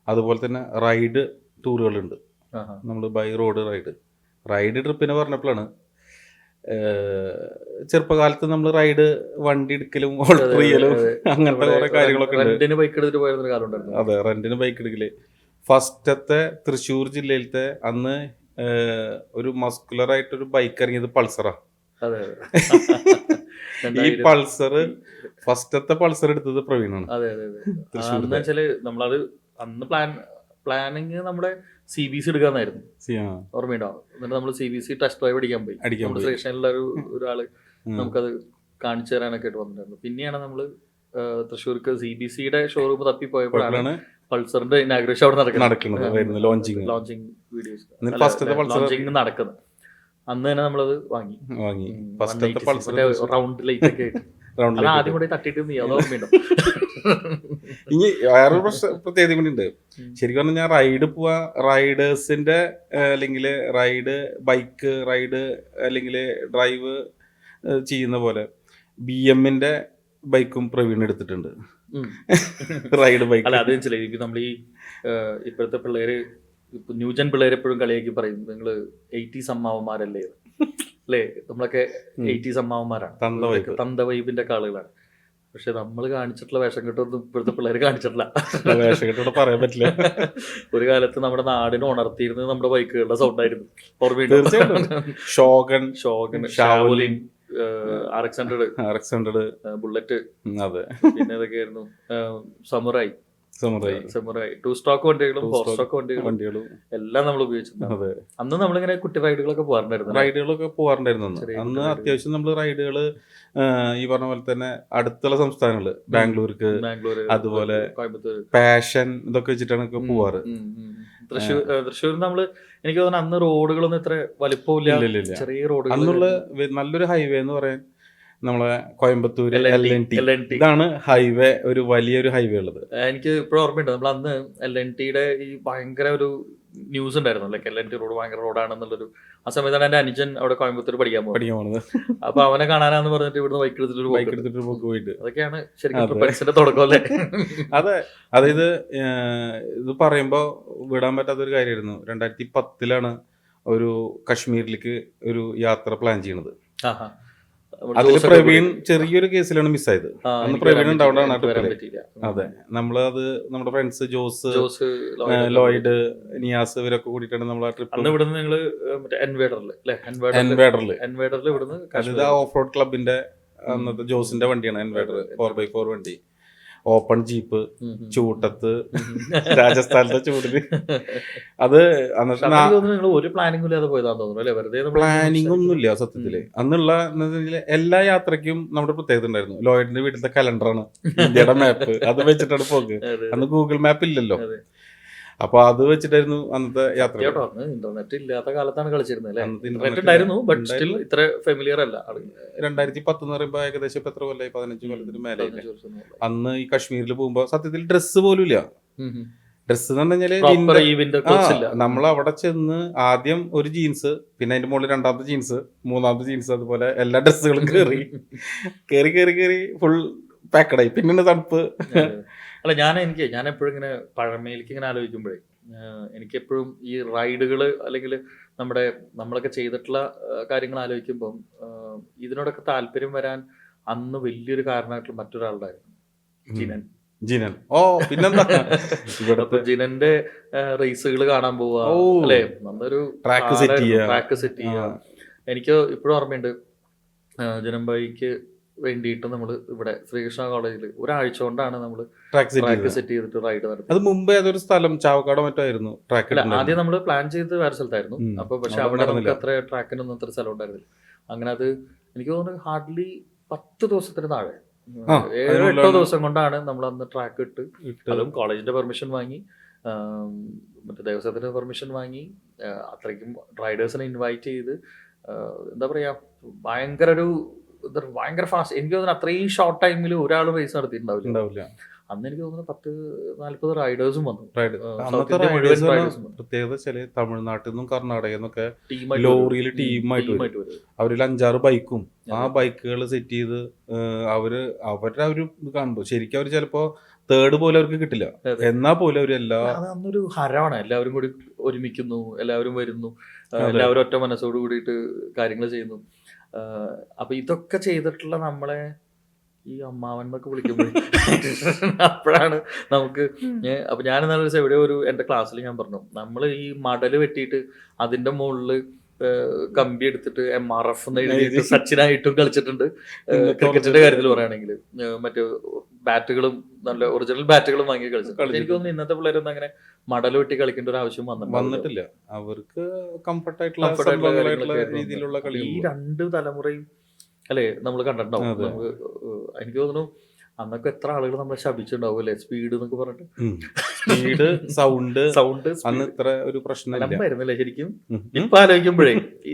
അതുപോലെ തന്നെ റൈഡ് ടൂറുകളുണ്ട്. നമ്മൾ ബൈ റോഡ് റൈഡ് ട്രിപ്പിനെ പറഞ്ഞപ്പോഴാണ് ചെറുപ്പകാലത്ത് നമ്മൾ റൈഡ് വണ്ടി എടുക്കലും ഓൾട്ടർ ചെയ്യലും അങ്ങനത്തെ കുറെ കാര്യങ്ങളൊക്കെ ഉണ്ട്. അതെ, റെന്റിന് ബൈക്ക് എടുക്കല്. ഫസ്റ്റത്തെ തൃശ്ശൂർ ജില്ലയിലത്തെ അന്ന് ഒരു മസ്കുലർ ആയിട്ടൊരു ബൈക്ക് ഇറങ്ങിയത് പൾസറാ. ഈ പൾസർ ഫസ്റ്റത്തെ പൾസർ എടുത്തത് പ്രവീണാണ്. നമ്മളത് അന്ന് പ്ലാനിങ് നമ്മുടെ CBC എടുക്കാന്നായിരുന്നു, ഓർമ്മയുണ്ടോ? എന്നിട്ട് നമ്മൾ CBC ടെസ്റ്റ് ഡ്രൈവ് അടിക്കാൻ പോയി. നമ്മുടെ സ്റ്റേഷനിലുള്ള ഒരാള് നമുക്കത് കാണിച്ചു തരാനൊക്കെ ആയിട്ട് വന്നിട്ടുണ്ടായിരുന്നു. പിന്നെയാണ് നമ്മള് തൃശ്ശൂർക്ക് CBCയുടെ ഷോറൂം തപ്പിപ്പോയപ്പോഴാണ് പൾസറിന്റെ ഇനാഗ്രേഷൻ അവിടെ നടക്കുന്നത്, ലോഞ്ചിങ് വീഡിയോസ് നടക്കുന്നത്. അന്ന് തന്നെ നമ്മളത് വാങ്ങി റൗണ്ട് ലൈറ്റ് ഒക്കെ ആയിട്ട് ആദ്യം കൂടെ തട്ടിട്ട് നീ അത് ഓർമ്മയുണ്ടോ? ഇനി വേറൊരു പ്രത്യേകത കൂടി ഉണ്ട്. ശരിക്കും പറഞ്ഞാൽ ഞാൻ റൈഡ് പോവാ, റൈഡേഴ്സിന്റെ അല്ലെങ്കിൽ റൈഡ് ബൈക്ക് റൈഡ് അല്ലെങ്കിൽ ഡ്രൈവ് ചെയ്യുന്ന പോലെ BMന്റെ ബൈക്കും പ്രവീൺ എടുത്തിട്ടുണ്ട്, റൈഡ് ബൈക്ക്. അല്ല, അത് വെച്ചാൽ നമ്മൾ ഈ ഇപ്പോഴത്തെ പിള്ളേര്, ന്യൂജൻ പിള്ളേര് എപ്പോഴും കളിയാക്കി പറയും നിങ്ങൾ 80s അമ്മാവന്മാരല്ലേ അല്ലേ? നമ്മളൊക്കെ 80s അമ്മാവന്മാരാണ്, തന്ത വൈബിന്റെ ആളുകളാണ്. പക്ഷെ നമ്മൾ കാണിച്ചിട്ടുള്ള വേഷം കെട്ടൊന്നും ഇപ്പോഴത്തെ പിള്ളേർ കാണിച്ചിട്ടില്ല. വേഷം കെട്ടോടെ പറയാൻ പറ്റില്ല. ഒരു കാലത്ത് നമ്മുടെ നാടിനെ ഉണർത്തിയിരുന്നത് നമ്മുടെ ബൈക്കുകളുടെ സൗണ്ടായിരുന്നു, ഓർമ്മയുണ്ട്? ഷോഗൺ, ഷാവോലിൻ, RX-100, ബുള്ളറ്റ്, അതെ, പിന്നെ ഇതൊക്കെയായിരുന്നു സമുറായി, 2 സ്റ്റോക്ക് വണ്ടികളും 4 സ്റ്റോക്ക് വണ്ടികളും എല്ലാം നമ്മൾ ഉപയോഗിച്ചിട്ടുണ്ട്. അന്ന് നമ്മളിങ്ങനെ കുട്ടി റൈഡുകളൊക്കെ പോകാറുണ്ടായിരുന്നു. അന്ന് അത്യാവശ്യം നമ്മൾ റൈഡുകൾ ഈ പറഞ്ഞ പോലെ തന്നെ അടുത്തുള്ള സംസ്ഥാനങ്ങള്, ബാംഗ്ലൂർ, അതുപോലെ കോയമ്പത്തൂർ, പാഷൻ, ഇതൊക്കെ വെച്ചിട്ടാണ് പോവാറ്. തൃശ്ശൂർ നമ്മള് എനിക്ക് തോന്നുന്നു അന്ന് റോഡുകളൊന്നും ഇത്ര വലിപ്പമില്ല, ചെറിയ റോഡുകൾ. അന്നുള്ള നല്ലൊരു ഹൈവേ എന്ന് പറയാൻ നമ്മളെ കോയമ്പത്തൂര് LNT. LNT. ഇതാണ് ഹൈവേ, ഒരു വലിയൊരു ഹൈവേ ഉള്ളത്. എനിക്ക് ഇപ്പോഴും ഓർമ്മയുണ്ട്, നമ്മൾ അന്ന് LNTയുടെ ഈ ഭയങ്കര ഒരു ന്യൂസ് ഉണ്ടായിരുന്നു, ലൈക്ക് LNT റോഡ് ഭയങ്കര റോഡാണെന്നുള്ളൊരു. ആ സമയത്താണ് എൻ്റെ അനുജൻ അവിടെ കോയമ്പത്തൂർ പഠിക്കാൻ പോകുന്നത്. അപ്പൊ അവനെ കാണാനാന്ന് പറഞ്ഞിട്ട് ഇവിടുന്ന് ബൈക്ക് എടുത്തിട്ട് പോയിട്ട് അതൊക്കെയാണ് ശരിക്കും ട്രിപ്പിന്റെ തുടക്കം അല്ലേ? അതെ, അതായത് ഇത് പറയുമ്പോ വിടാൻ പറ്റാത്തൊരു കാര്യമായിരുന്നു. 2010 ഒരു കശ്മീരിലേക്ക് ഒരു യാത്ര പ്ലാൻ ചെയ്യണത്. അതിൽ പ്രവീൺ ചെറിയൊരു കേസിലാണ് മിസ്സായത്. അന്ന് പ്രവീൺ ഉണ്ടാവണ്ടാണ് ആ ട്രിപ്പില്. അതെ, നമ്മളത് നമ്മുടെ ഫ്രണ്ട്സ് ജോസ്, ലോയിഡ്, നിയാസ് ഇവരൊക്കെ കൂടിയിട്ടാണ് നമ്മൾ ആ ട്രിപ്പ്. അതായത് ഓഫ് റോഡ് ക്ലബിന്റെ അന്നത്തെ ജോസിന്റെ വണ്ടിയാണ് എൻവേഡർ 4x4 വണ്ടി. ഓപ്പൺ ജീപ്പ്, ചൂട്ടത്ത്, രാജസ്ഥാനിലെ ചൂടില്. അത് ഒരു പ്ലാനിങ് ഒന്നുമില്ല സത്യത്തില്. അന്നുള്ള എല്ലാ യാത്രയ്ക്കും നമ്മുടെ പ്രത്യേകത ഉണ്ടായിരുന്നു. ലോയിഡിന്റെ വീട്ടിലത്തെ കലണ്ടറാണ്, ഇന്ത്യയുടെ മാപ്പ്, അത് വെച്ചിട്ടാണ് പോക്ക്. അന്ന് ഗൂഗിൾ മാപ്പ് ഇല്ലല്ലോ, അപ്പൊ അത് വെച്ചിട്ടായിരുന്നു അന്നത്തെ യാത്ര. ഇന്റർനെറ്റ് ഇല്ലാത്ത കാലത്താണ് കളിച്ചിരുന്നത്. 2010 എന്ന് പറയുമ്പോ ഏകദേശം എത്ര കൊല്ലായി? 15 കൊല്ലത്തിന് മേലെ. അന്ന് ഈ കശ്മീരിൽ പോകുമ്പോ സത്യത്തിൽ ഡ്രസ്സ് പോലും ഇല്ല. ഡ്രസ്സ് എന്ന് പറഞ്ഞാല് നമ്മൾ അവിടെ ചെന്ന് ആദ്യം ഒരു ജീൻസ്, പിന്നെ അതിന്റെ മുകളിൽ രണ്ടാമത്തെ ജീൻസ്, മൂന്നാമത്തെ ജീൻസ്, അതുപോലെ എല്ലാ ഡ്രസ്സുകളും കേറി ഫുൾ പാക്കഡായി. പിന്നെ തണുപ്പ്. അല്ല, ഞാൻ എപ്പോഴും ഇങ്ങനെ പഴമയിലേക്ക് ഇങ്ങനെ ആലോചിക്കുമ്പോഴേ എനിക്കെപ്പോഴും ഈ റൈഡുകൾ അല്ലെങ്കിൽ നമ്മളൊക്കെ ചെയ്തിട്ടുള്ള കാര്യങ്ങൾ ആലോചിക്കുമ്പം ഇതിനോടൊക്കെ താല്പര്യം വരാൻ അന്ന് വലിയൊരു കാരണമായിട്ടുള്ള മറ്റൊരാളുണ്ടായിരുന്നു, ജിനൻ. പിന്നെന്താ, ജിനന്റെ റേസുകൾ കാണാൻ പോവുക, അല്ലെ, നല്ലൊരു ട്രാക്ക് സെറ്റ് ചെയ്യുക. എനിക്ക് ഇപ്പോഴും ഓർമ്മയുണ്ട്, ജിനംബായിക്ക് വേണ്ടിയിട്ട് നമ്മൾ ഇവിടെ ശ്രീകൃഷ്ണ കോളേജിൽ ഒരാഴ്ച കൊണ്ടാണ് നമ്മൾ ട്രാക്ക് സെറ്റ് ചെയ്തിട്ട് റൈഡ് നടത്തി. അത് മുമ്പേ അതൊരു സ്ഥലം ചാവക്കാടോ മറ്റോ ആയിരുന്നു ട്രാക്ക്. ആദ്യം നമ്മൾ പ്ലാൻ ചെയ്ത് വേറെ സ്ഥലത്തായിരുന്നു. അപ്പൊ പക്ഷെ അവിടെ നമുക്ക് അത്ര ട്രാക്കിനൊന്നും അത്ര സ്ഥലം ഉണ്ടായിരുന്നില്ല. അങ്ങനെ അത് എനിക്ക് തോന്നുന്നു ഹാർഡ്ലി 10 ദിവസത്തിന് താഴെ, 7-8 ദിവസം കൊണ്ടാണ് നമ്മൾ അന്ന് ട്രാക്ക് ഇട്ട്. അതും കോളേജിന്റെ പെർമിഷൻ വാങ്ങി, മറ്റേ ദേവസ്വത്തിന്റെ പെർമിഷൻ വാങ്ങി, അത്രയ്ക്കും റൈഡേഴ്സിനെ ഇൻവൈറ്റ് ചെയ്ത്, എന്താ പറയാ, ഭയങ്കര ഫാസ്റ്റ്. എനിക്ക് തോന്നുന്നു അത്രയും ഷോർട്ട് ടൈമിൽ ഒരാൾ റേസ് നടത്തിയിട്ടുണ്ടാവില്ല. അന്ന് എനിക്ക് തോന്നുന്നു 10-40 റൈഡേഴ്സും വന്നു. പ്രത്യേകത തമിഴ്നാട്ടിൽ നിന്നും കർണാടകയിൽ നിന്നൊക്കെ ലോറിയിൽ ടീമായിട്ട് വരും. അവരിൽ 5-6 ബൈക്കും, ആ ബൈക്കുകൾ സെറ്റ് ചെയ്ത് അവരുടെ ഒരു ഇത് കാണുമ്പോൾ ശരിക്കും അവർ ചിലപ്പോ തേർഡ് പോലെ അവർക്ക് കിട്ടില്ല, എന്നാ പോലും അതൊരു ഹരമാണ്. എല്ലാവരും കൂടി ഒരുമിക്കുന്നു, എല്ലാവരും വരുന്നു, എല്ലാവരും ഒറ്റ മനസ്സോട് കൂടിയിട്ട് കാര്യങ്ങൾ ചെയ്യുന്നു. അപ്പൊ ഇതൊക്കെ ചെയ്തിട്ടുള്ള നമ്മളെ ഈ അമ്മാവനൊക്കെ വിളിക്കുമ്പോൾ അപ്പോഴാണ് നമുക്ക്. അപ്പൊ ഞാൻ എന്നാലും എവിടെയോ എന്റെ ക്ലാസ്സിൽ ഞാൻ പറഞ്ഞു, നമ്മൾ ഈ മടല് വെട്ടിയിട്ട് അതിന്റെ മുകളില് കമ്പി എടുത്തിട്ട് MRF എന്ന് എഴുതിയിട്ട് സച്ചിനായിട്ടും കളിച്ചിട്ടുണ്ട്. ക്രിക്കറ്റിന്റെ കാര്യത്തിൽ പറയുകയാണെങ്കിൽ മറ്റു ബാറ്റുകളും നല്ല ഒറിജിനൽ ബാറ്റുകളും വാങ്ങി കളിച്ചിട്ടുണ്ട്. എനിക്ക് തോന്നുന്നു ഇന്നത്തെ പിള്ളേരൊന്നും അങ്ങനെ മടൽ വെട്ടി കളിക്കേണ്ട ഒരു ആവശ്യം വന്നിട്ടില്ല. അവർക്ക് കംഫർട്ടായിട്ടുള്ള രീതിയിലുള്ള കളി. ഈ 2 തലമുറയും അല്ലെ നമ്മൾ കണ്ടിട്ടുണ്ടാവും. നമുക്ക് എനിക്ക് തോന്നുന്നു അന്നൊക്കെ എത്ര ആളുകൾ നമ്മളെ ശപിച്ചിട്ടുണ്ടാവും അല്ലെ, സ്പീഡ് എന്നൊക്കെ പറഞ്ഞിട്ട്. സ്പീഡ്, സൗണ്ട് അന്ന് ഇത്ര ഒരു പ്രശ്നമായിരുന്നല്ലേ ശരിക്കും. ഇപ്പൊ ആലോചിക്കുമ്പോഴേ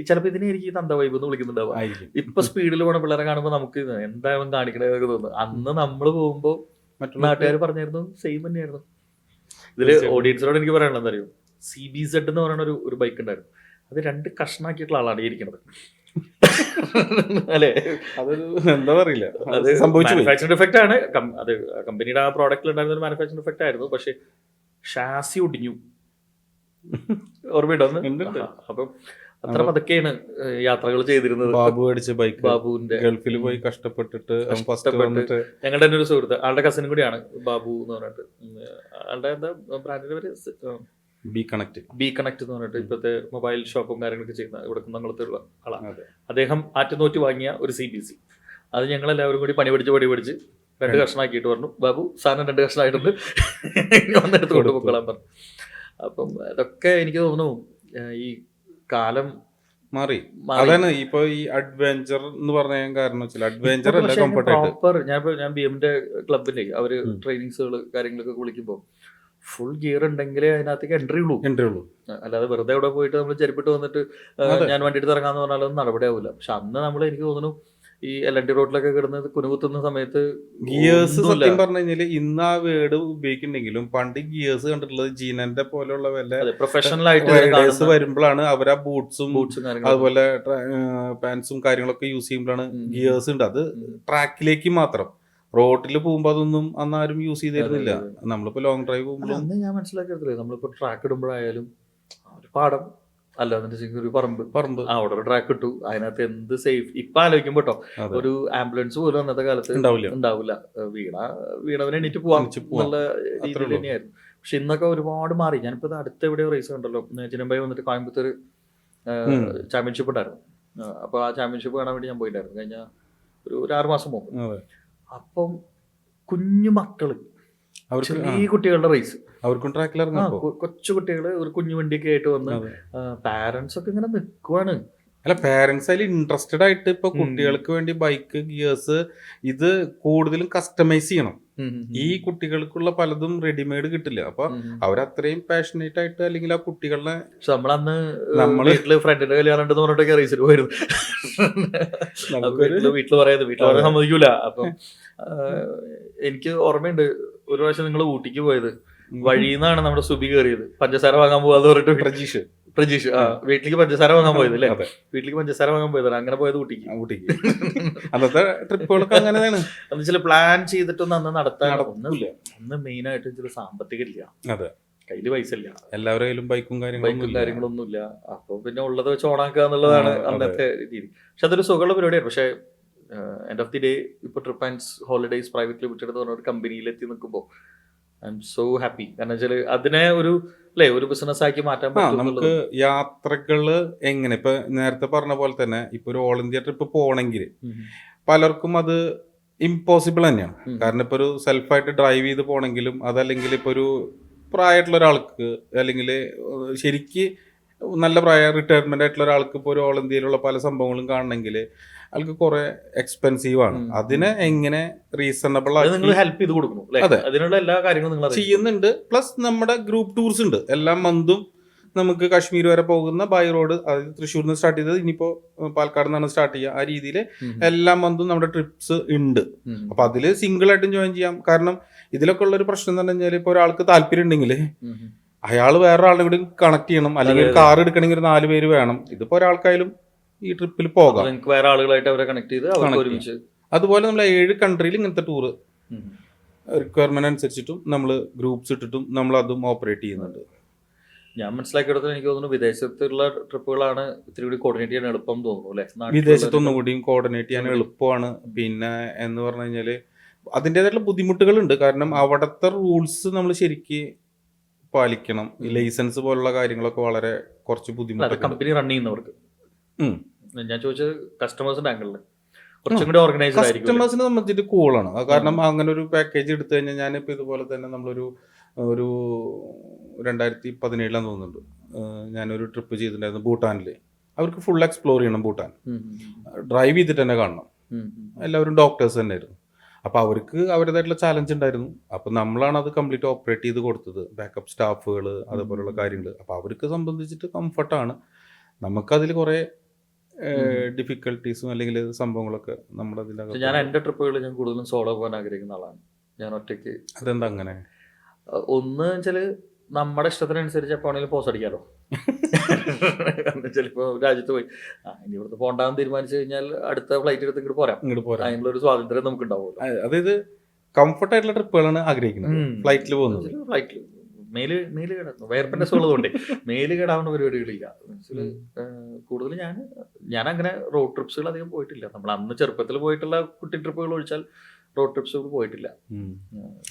ചിലപ്പോ ഇതിനെനിക്ക് ഈ തന്ത വൈബ് എന്ന് വിളിക്കുന്നുണ്ടാവും. ഇപ്പൊ സ്പീഡിൽ പോണ പിള്ളേരെ കാണുമ്പോ നമുക്ക് എന്തായാലും കാണിക്കണതൊക്കെ തോന്നുന്നു. അന്ന് നമ്മൾ പോകുമ്പോ നാട്ടുകാർ പറഞ്ഞായിരുന്നു സെയിം തന്നെയായിരുന്നു. ഇതില് ഓഡിയൻസിനോട് എനിക്ക് പറയാനുള്ളത് അറിയും, CBZ എന്ന് പറയുന്ന ഒരു ബൈക്ക് ഉണ്ടായിരുന്നു. അത് 2 കഷ്ണാക്കിയിട്ടുള്ള ആളാണ് ഈ ഇരിക്കുന്നത് അല്ലെ. അതൊരു എന്താ പറയില്ല, അത് മാനുഫാക്ചറിംഗ് ഡിഫക്റ്റ് ആണ്. അത് കമ്പനിയുടെ ആ പ്രോഡക്റ്റിൽ ഉണ്ടായിരുന്ന ഒരു മാനുഫാക്ചറിംഗ് ഡിഫക്റ്റ് ആയിരുന്നു. പക്ഷെ ഷാസി ഒടിഞ്ഞു, ഓർമ്മയുണ്ടോ? അപ്പം അത്ര പതുക്കെയാണ് യാത്രകൾ ചെയ്തിരുന്നത്. ബാബുവിന്റെ ഗൾഫിൽ പോയി കഷ്ടപ്പെട്ടിട്ട് ഞങ്ങളുടെ തന്നെ ഒരു സുഹൃത്ത്, ആളുടെ കസിനും കൂടിയാണ് ബാബു എന്ന് പറഞ്ഞിട്ട്. ആളുടെ എന്താ ബ്രാൻഡിന്റെ പേര്? ബി കണക്ട് എന്ന് പറഞ്ഞിട്ട് ഇപ്പോഴത്തെ മൊബൈൽ ഷോപ്പും കാര്യങ്ങളൊക്കെ ചെയ്യുന്ന ഇവിടെ കുന്നംകുളത്തുള്ള ആളാണ്. അദ്ദേഹം ആറ്റുനോറ്റ് വാങ്ങിയ ഒരു CBC, അത് ഞങ്ങളെല്ലാവരും കൂടി പണി പിടിച്ച് 2 കഷ്ണമാക്കിയിട്ട് പറഞ്ഞു, ബാബു സാധനം 2 കഷ്ണമായിട്ടുണ്ട്, വന്നെടുത്ത് കൊണ്ടുപോയിക്കൊള്ളാൻ പറഞ്ഞു. അപ്പം അതൊക്കെ എനിക്ക് തോന്നുന്നു ഈ കാലം മാറി. അതാണ് ഇപ്പൊ ഈ അഡ്വഞ്ചർ എന്ന് പറഞ്ഞ കാരണം അഡ്വഞ്ചർ അല്ല, പ്രോപ്പർ. ഞാൻ BMന്റെ ക്ലബിലെ അവര് ട്രെയിനിങ്സുകൾ കാര്യങ്ങളൊക്കെ വിളിക്കുമ്പോൾ ഫുൾ ഗിയർ ഉണ്ടെങ്കിലേ അതിനകത്തേക്ക് എൻട്രി ഉള്ളൂ. അല്ലാതെ വെറുതെ അവിടെ പോയിട്ട് നമ്മൾ ചെരുപ്പിട്ട് വന്നിട്ട് ഞാൻ വണ്ടി എടുത്ത് ഇറങ്ങാന്ന് പറഞ്ഞാലൊന്നും നടപടിയാവില്ല. പക്ഷെ അന്ന് നമ്മൾ എനിക്ക് തോന്നുന്നു ഈ LNT റോഡിലൊക്കെ കിടന്ന് കുനുകുത്തുന്ന സമയത്ത് ഗിയേഴ്സ് സത്യം പറഞ്ഞു കഴിഞ്ഞാല് ഇന്ന് ആ വേർഡ് ഉപയോഗിക്കുന്നുണ്ടെങ്കിലും പണ്ട് ഗിയേഴ്സ് കണ്ടിട്ടുള്ളത് ജീനന്റെ പോലുള്ള വല്ല പ്രൊഫഷണൽ ആയിട്ട് റൈഡേഴ്സ് വരുമ്പോഴാണ് അവരാ ബൂട്ട്സും ബൂട്ട്സും അതുപോലെ പാൻസും കാര്യങ്ങളൊക്കെ യൂസ് ചെയ്യുമ്പോഴാണ് ഗിയേഴ്സ് ഉണ്ട്. അത് ട്രാക്കിലേക്ക് മാത്രം, റോഡിൽ പോകുമ്പോ അതൊന്നും അന്ന് ആരും യൂസ് ചെയ്തിരുന്നില്ല. നമ്മളിപ്പോ ലോങ് ഡ്രൈവ് പോകുമ്പോൾ അന്ന് ഞാൻ മനസ്സിലാക്കിയെടുത്തില്ലേ, നമ്മളിപ്പോ ട്രാക്ക് ഇടുമ്പോഴായാലും ഒരു പാടം അല്ല എന്നുവെച്ചെങ്കിൽ ഒരു പറമ്പ് അവിടെ ഒരു ട്രാക്ക് ഇട്ടു, അതിനകത്ത് എന്ത് സേഫ്. ഇപ്പൊ ആലോചിക്കുമ്പോ കേട്ടോ, ഒരു ആംബുലൻസ് പോലും അന്നത്തെ കാലത്ത് ഉണ്ടാവില്ല. വീണവനെ എണീറ്റ് പോവാൻ എന്നുള്ള രീതിയിൽ തന്നെയായിരുന്നു. പക്ഷെ ഇന്നൊക്കെ ഒരുപാട് മാറി. ഞാനിപ്പോ അടുത്ത എവിടെയോ റേസ് ഉണ്ടല്ലോ, ചിനമ്പായി വന്നിട്ട് കോയമ്പത്തൂർ ചാമ്പ്യൻഷിപ്പ് ഉണ്ടായിരുന്നു. അപ്പൊ ആ ചാമ്പ്യൻഷിപ്പ് കാണാൻ വേണ്ടി ഞാൻ പോയിട്ടായിരുന്നു കഴിഞ്ഞ ഒരു 6 മാസം മുമ്പ്. അപ്പം കുഞ്ഞു മക്കള്, ചെറിയ കുട്ടികളുടെ റേസ്, അവർക്കും ട്രാക്കിൽ കൊച്ചു കുട്ടികള് ഒരു കുഞ്ഞു വണ്ടിയൊക്കെ ആയിട്ട് വന്ന് പാരന്റ്സ് ഒക്കെ ഇങ്ങനെ നിൽക്കുവാണ്. അല്ല, പാരന്റ്സ് അതിൽ ഇൻട്രസ്റ്റഡ് ആയിട്ട് ഇപ്പൊ കുട്ടികൾക്ക് വേണ്ടി ബൈക്ക് ഗിയേഴ്സ് ഇത് കൂടുതലും കസ്റ്റമൈസ് ചെയ്യണം. ഈ കുട്ടികൾക്കുള്ള പലതും റെഡിമെയ്ഡ് കിട്ടില്ല. അപ്പൊ അവരത്രയും പാഷനേറ്റ് ആയിട്ട് അല്ലെങ്കിൽ ആ കുട്ടികളെ നമ്മള് ഫ്രണ്ടിന്റെ കല്യാണം ഉണ്ടെന്ന് പറഞ്ഞിട്ടൊക്കെ റേസിന് പോയിരുന്നു. വീട്ടില് പറയാൻ സമ്മതിക്കൂല. അപ്പം എനിക്ക് ഓർമ്മയുണ്ട് ഒരു പ്രാവശ്യം നിങ്ങൾ ഊട്ടിക്ക് പോയത്, വഴിന്നാണ് നമ്മുടെ സുബി കയറിയത്, പഞ്ചസാര വാങ്ങാൻ പോവാന്ന് പറഞ്ഞിട്ട് പ്രജീഷ് വീട്ടിലേക്ക് പഞ്ചസാര വാങ്ങാൻ പോയത് അല്ലേ? വീട്ടിലേക്ക് പഞ്ചസാര വാങ്ങാൻ പോയതാണ്. അങ്ങനെ പോയത് ഊട്ടിക്ക്. അന്നത്തെ ട്രിപ്പുകളൊക്കെ അങ്ങനെയാണ്. ചില പ്ലാൻ ചെയ്തിട്ടൊന്നും അന്ന് നടത്താൻ അന്ന് മെയിൻ ആയിട്ട് ചില സാമ്പത്തികം ഇല്ല, കയ്യില് പൈസ ഇല്ല, എല്ലാവരുടെ കയ്യിലും ബൈക്കും കാര്യങ്ങളൊന്നും ഇല്ല. അപ്പൊ പിന്നെ ഉള്ളത് വെച്ച് ഓണാക്കുക എന്നുള്ളതാണ് അന്നത്തെ രീതി. പക്ഷെ അതൊരു സുഖമുള്ള പരിപാടിയാണ്. പക്ഷെ എൻഡ് ഓഫ് ദി ഡേ ഇപ്പൊ trip and holidays private limited എന്ന് പറഞ്ഞ ഒരു കമ്പനിയിൽ എത്തി നിൽക്കുമ്പോൾ ഐ എം സോ ഹാപ്പി. കാരണം വെച്ചാൽ അതിനെ ഒരു ബിസിനസ് ആക്കി മാറ്റാൻ പറ്റും. നമുക്ക് യാത്രകള് എങ്ങനെ ഇപ്പൊ നേരത്തെ പറഞ്ഞ പോലെ തന്നെ ഇപ്പൊ ഒരു ഓൾ ഇന്ത്യ ട്രിപ്പ് പോകണമെങ്കിൽ പലർക്കും അത് ഇമ്പോസിബിൾ തന്നെയാണ്. കാരണം ഇപ്പൊ ഒരു സെൽഫായിട്ട് ഡ്രൈവ് ചെയ്ത് പോകണമെങ്കിലും അതല്ലെങ്കിൽ ഇപ്പൊ ഒരു പ്രായമായിട്ടുള്ള ഒരാൾക്ക് അല്ലെങ്കിൽ ശരിക്ക് നല്ല റിട്ടയർമെന്റ് ആയിട്ടുള്ള ഒരാൾക്ക് ഇപ്പോൾ ഒരു ഓൾ ഇന്ത്യയിലുള്ള പല സംഭവങ്ങളും കാണണമെങ്കിൽ ആൾക്ക് കുറെ എക്സ്പെൻസീവ് ആണ്. അതിനെ എങ്ങനെ റീസണബിൾ ആക്കി ഹെൽപ്പ് ചെയ്ത് കൊടുക്കുന്നു. അതെ, അതിനുള്ള എല്ലാ കാര്യങ്ങളും നിങ്ങൾ ചെയ്യുന്നുണ്ട്. പ്ലസ് നമ്മുടെ ഗ്രൂപ്പ് ടൂർസ് ഉണ്ട്. എല്ലാ മന്തും നമുക്ക് കാശ്മീർ വരെ പോകുന്ന ബൈ റോഡ്, അതായത് തൃശ്ശൂരിൽ നിന്ന് സ്റ്റാർട്ട് ചെയ്തത് ഇനിയിപ്പോ പാലക്കാട് നിന്നാണ് സ്റ്റാർട്ട് ചെയ്യുക. ആ രീതിയിൽ എല്ലാ മന്തും നമ്മുടെ ട്രിപ്സ് ഉണ്ട്. അപ്പൊ അതില് സിംഗിൾ ആയിട്ടും ജോയിൻ ചെയ്യാം. കാരണം ഇതിലൊക്കെ ഉള്ള ഒരു പ്രശ്നം എന്ന് പറഞ്ഞു കഴിഞ്ഞാൽ ഇപ്പൊ ഒരാൾക്ക് താല്പര്യം ഉണ്ടെങ്കിൽ അയാൾ വേറൊരാളുടെ കൂടി കണക്ട് ചെയ്യണം, അല്ലെങ്കിൽ കാർ എടുക്കണമെങ്കിൽ ഒരു 4 പേര് വേണം. ഇതിപ്പോ ഒരാൾക്കായാലും ഈ ട്രിപ്പിൽ പോകാം, വേറെ ആളുകളായിട്ട് അവരെ കണക്ട് ചെയ്ത്. അതുപോലെ നമ്മൾ 7 കൺട്രിയിൽ ഇങ്ങനത്തെ ടൂർ റിക്വയർമെന്റ് അനുസരിച്ചിട്ടും നമ്മൾ ഗ്രൂപ്പ്സ് ഇട്ടിട്ടും നമ്മൾ അതും ഓപ്പറേറ്റ് ചെയ്യുന്നുണ്ട്. ഞാൻ മനസ്സിലാക്കിയെടുത്തോളം എനിക്ക് തോന്നുന്നു വിദേശത്തുള്ള ട്രിപ്പുകളാണ് ഇത്തിരി കൂടി കോർഡിനേറ്റ് ചെയ്യാൻ എളുപ്പം തോന്നുന്നു അല്ലെ? വിദേശത്തൊന്നും കൂടിയും കോർഡിനേറ്റ് ചെയ്യാൻ എളുപ്പമാണ്. പിന്നെ എന്ന് പറഞ്ഞു കഴിഞ്ഞാല് അതിൻ്റെതായിട്ടുള്ള ബുദ്ധിമുട്ടുകളുണ്ട്. കാരണം അവിടുത്തെ റൂൾസ് നമ്മൾ ശരിക്ക് പാലിക്കണം. ലൈസൻസ് പോലുള്ള കാര്യങ്ങളൊക്കെ വളരെ കുറച്ച് ബുദ്ധിമുട്ട്. കമ്പനി റൺ ചെയ്യുന്നവർക്ക് ഞാൻ ചോദിച്ചത് കസ്റ്റമേഴ്സിന്റെ ആംഗിളിൽ കുറച്ചും കൂടി ഓർഗനൈസ്ഡ് ആയിരിക്കും. കസ്റ്റമേഴ്സിനെ സംബന്ധിച്ചിട്ട് കൂളാണ്. കാരണം അങ്ങനെ ഒരു പാക്കേജ് എടുത്തു കഴിഞ്ഞാൽ ഞാനിപ്പോ ഇതുപോലെ തന്നെ നമ്മളൊരു 2017 തോന്നുന്നുണ്ട് ഞാനൊരു ട്രിപ്പ് ചെയ്തിട്ടുണ്ടായിരുന്നു ഭൂട്ടാനില്. അവർക്ക് ഫുൾ എക്സ്പ്ലോർ ചെയ്യണം ഭൂട്ടാൻ, ഡ്രൈവ് ചെയ്തിട്ട് തന്നെ കാണണം. എല്ലാവരും ഡോക്ടേഴ്സ് തന്നെയായിരുന്നു. അപ്പോൾ അവർക്ക് അവരുടേതായിട്ടുള്ള ചാലഞ്ച് ഉണ്ടായിരുന്നു. അപ്പോൾ നമ്മളാണ് അത് കംപ്ലീറ്റ് ഓപ്പറേറ്റ് ചെയ്ത് കൊടുത്തത്, ബാക്കപ്പ് സ്റ്റാഫുകൾ അതുപോലുള്ള കാര്യങ്ങൾ. അപ്പോൾ അവർക്ക് സംബന്ധിച്ചിട്ട് കംഫർട്ടാണ്. നമുക്കതിൽ കുറേ ഡിഫിക്കൽട്ടീസും അല്ലെങ്കിൽ സംഭവങ്ങളൊക്കെ നമ്മുടെ അതിൻ്റെ. ഞാൻ എൻ്റെ ട്രിപ്പുകൾ ഞാൻ കൂടുതലും സോളോ പോകാൻ ആഗ്രഹിക്കുന്ന ആളാണ്. ഞാൻ ഒറ്റയ്ക്ക്. അതെന്താ അങ്ങനെ? ഒന്ന് വെച്ചാൽ നമ്മുടെ ഇഷ്ടത്തിനനുസരിച്ച് എപ്പോഴാണെങ്കിലും പോസ് അടിക്കാമല്ലോ. ചിലപ്പോൾ രാജ്യത്ത് പോയി ഇനി ഇവിടുത്തെ പോകണ്ടെന്ന് തീരുമാനിച്ചു കഴിഞ്ഞാൽ അടുത്ത ഫ്ലൈറ്റ് എടുത്ത് ഇങ്ങോട്ട് പോരാം. അതിനുള്ള ഒരു സ്വാതന്ത്ര്യം നമുക്ക് ഉണ്ടാവുമല്ലോ. അതായത് കംഫർട്ട് ആയിട്ടുള്ള ട്രിപ്പുകളാണ് ആഗ്രഹിക്കുന്നത്. ഫ്ലൈറ്റിൽ പോകുന്നത്, ഫ്ലൈറ്റിൽ മേല് കേടാക്കുന്നു, വയർപ്പിന്റെ സുഖമുള്ളതുകൊണ്ട് മേല് കേടാവുന്ന പരിപാടികളില്ല. കൂടുതൽ ഞാൻ അങ്ങനെ റോഡ് ട്രിപ്സുകൾ അധികം പോയിട്ടില്ല. നമ്മൾ അന്ന് ചെറുപ്പത്തിൽ പോയിട്ടുള്ള കുട്ടി ട്രിപ്പുകൾ ഒഴിച്ചാൽ റോഡ് ട്രിപ്സുകൾ പോയിട്ടില്ല.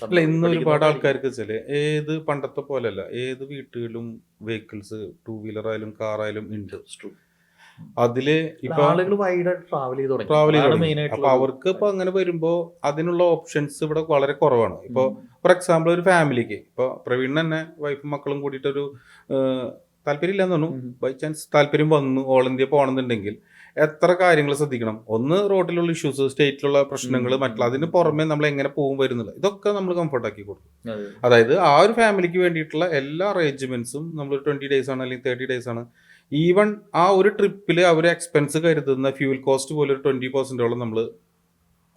അല്ല, ഇന്ന് ഒരുപാട് ആൾക്കാർക്ക് വെച്ചാല് ഏത് പണ്ടത്തെ പോലെയല്ല, ഏത് വീട്ടുകളിലും വെഹിക്കിൾസ് 2 വീലർ ആയാലും കാർ ആയാലും ഉണ്ട്. അതില് ഇപ്പൊ ആളുകൾ വൈഡായിട്ട് ട്രാവൽ ചെയ്ത് അപ്പൊ അവർക്ക് ഇപ്പൊ അങ്ങനെ വരുമ്പോ അതിനുള്ള ഓപ്ഷൻസ് ഇവിടെ വളരെ കുറവാണ്. ഇപ്പൊ ഫോർ എക്സാമ്പിൾ ഒരു ഫാമിലിക്ക് ഇപ്പൊ പ്രവീൺ തന്നെ വൈഫും മക്കളും കൂടിയിട്ടൊരു താല്പര്യം ഇല്ലാന്ന് തോന്നുന്നു, ബൈ ചാൻസ് താല്പര്യം വന്നു ഓൾ ഇന്ത്യ പോകണമെന്നുണ്ടെങ്കിൽ എത്ര കാര്യങ്ങൾ ശ്രദ്ധിക്കണം. ഒന്ന് റോഡിലുള്ള ഇഷ്യൂസ്, സ്റ്റേറ്റിലുള്ള പ്രശ്നങ്ങൾ, മറ്റുള്ള അതിന് പുറമെ നമ്മൾ എങ്ങനെ പോകും വരുന്നില്ല, ഇതൊക്കെ നമ്മൾ കംഫർട്ടാക്കി കൊടുക്കും. അതായത് ആ ഒരു ഫാമിലിക്ക് വേണ്ടിയിട്ടുള്ള എല്ലാ അറേഞ്ച്മെന്റ്സും നമ്മൾ 20 days ആണ് അല്ലെങ്കിൽ 30 days ആണ്. ഈവൻ ആ ഒരു ട്രിപ്പിൽ അവർ എക്സ്പെൻസ് കരുതുന്ന ഫ്യൂൽ കോസ്റ്റ് പോലെ ഒരു 20% നമ്മൾ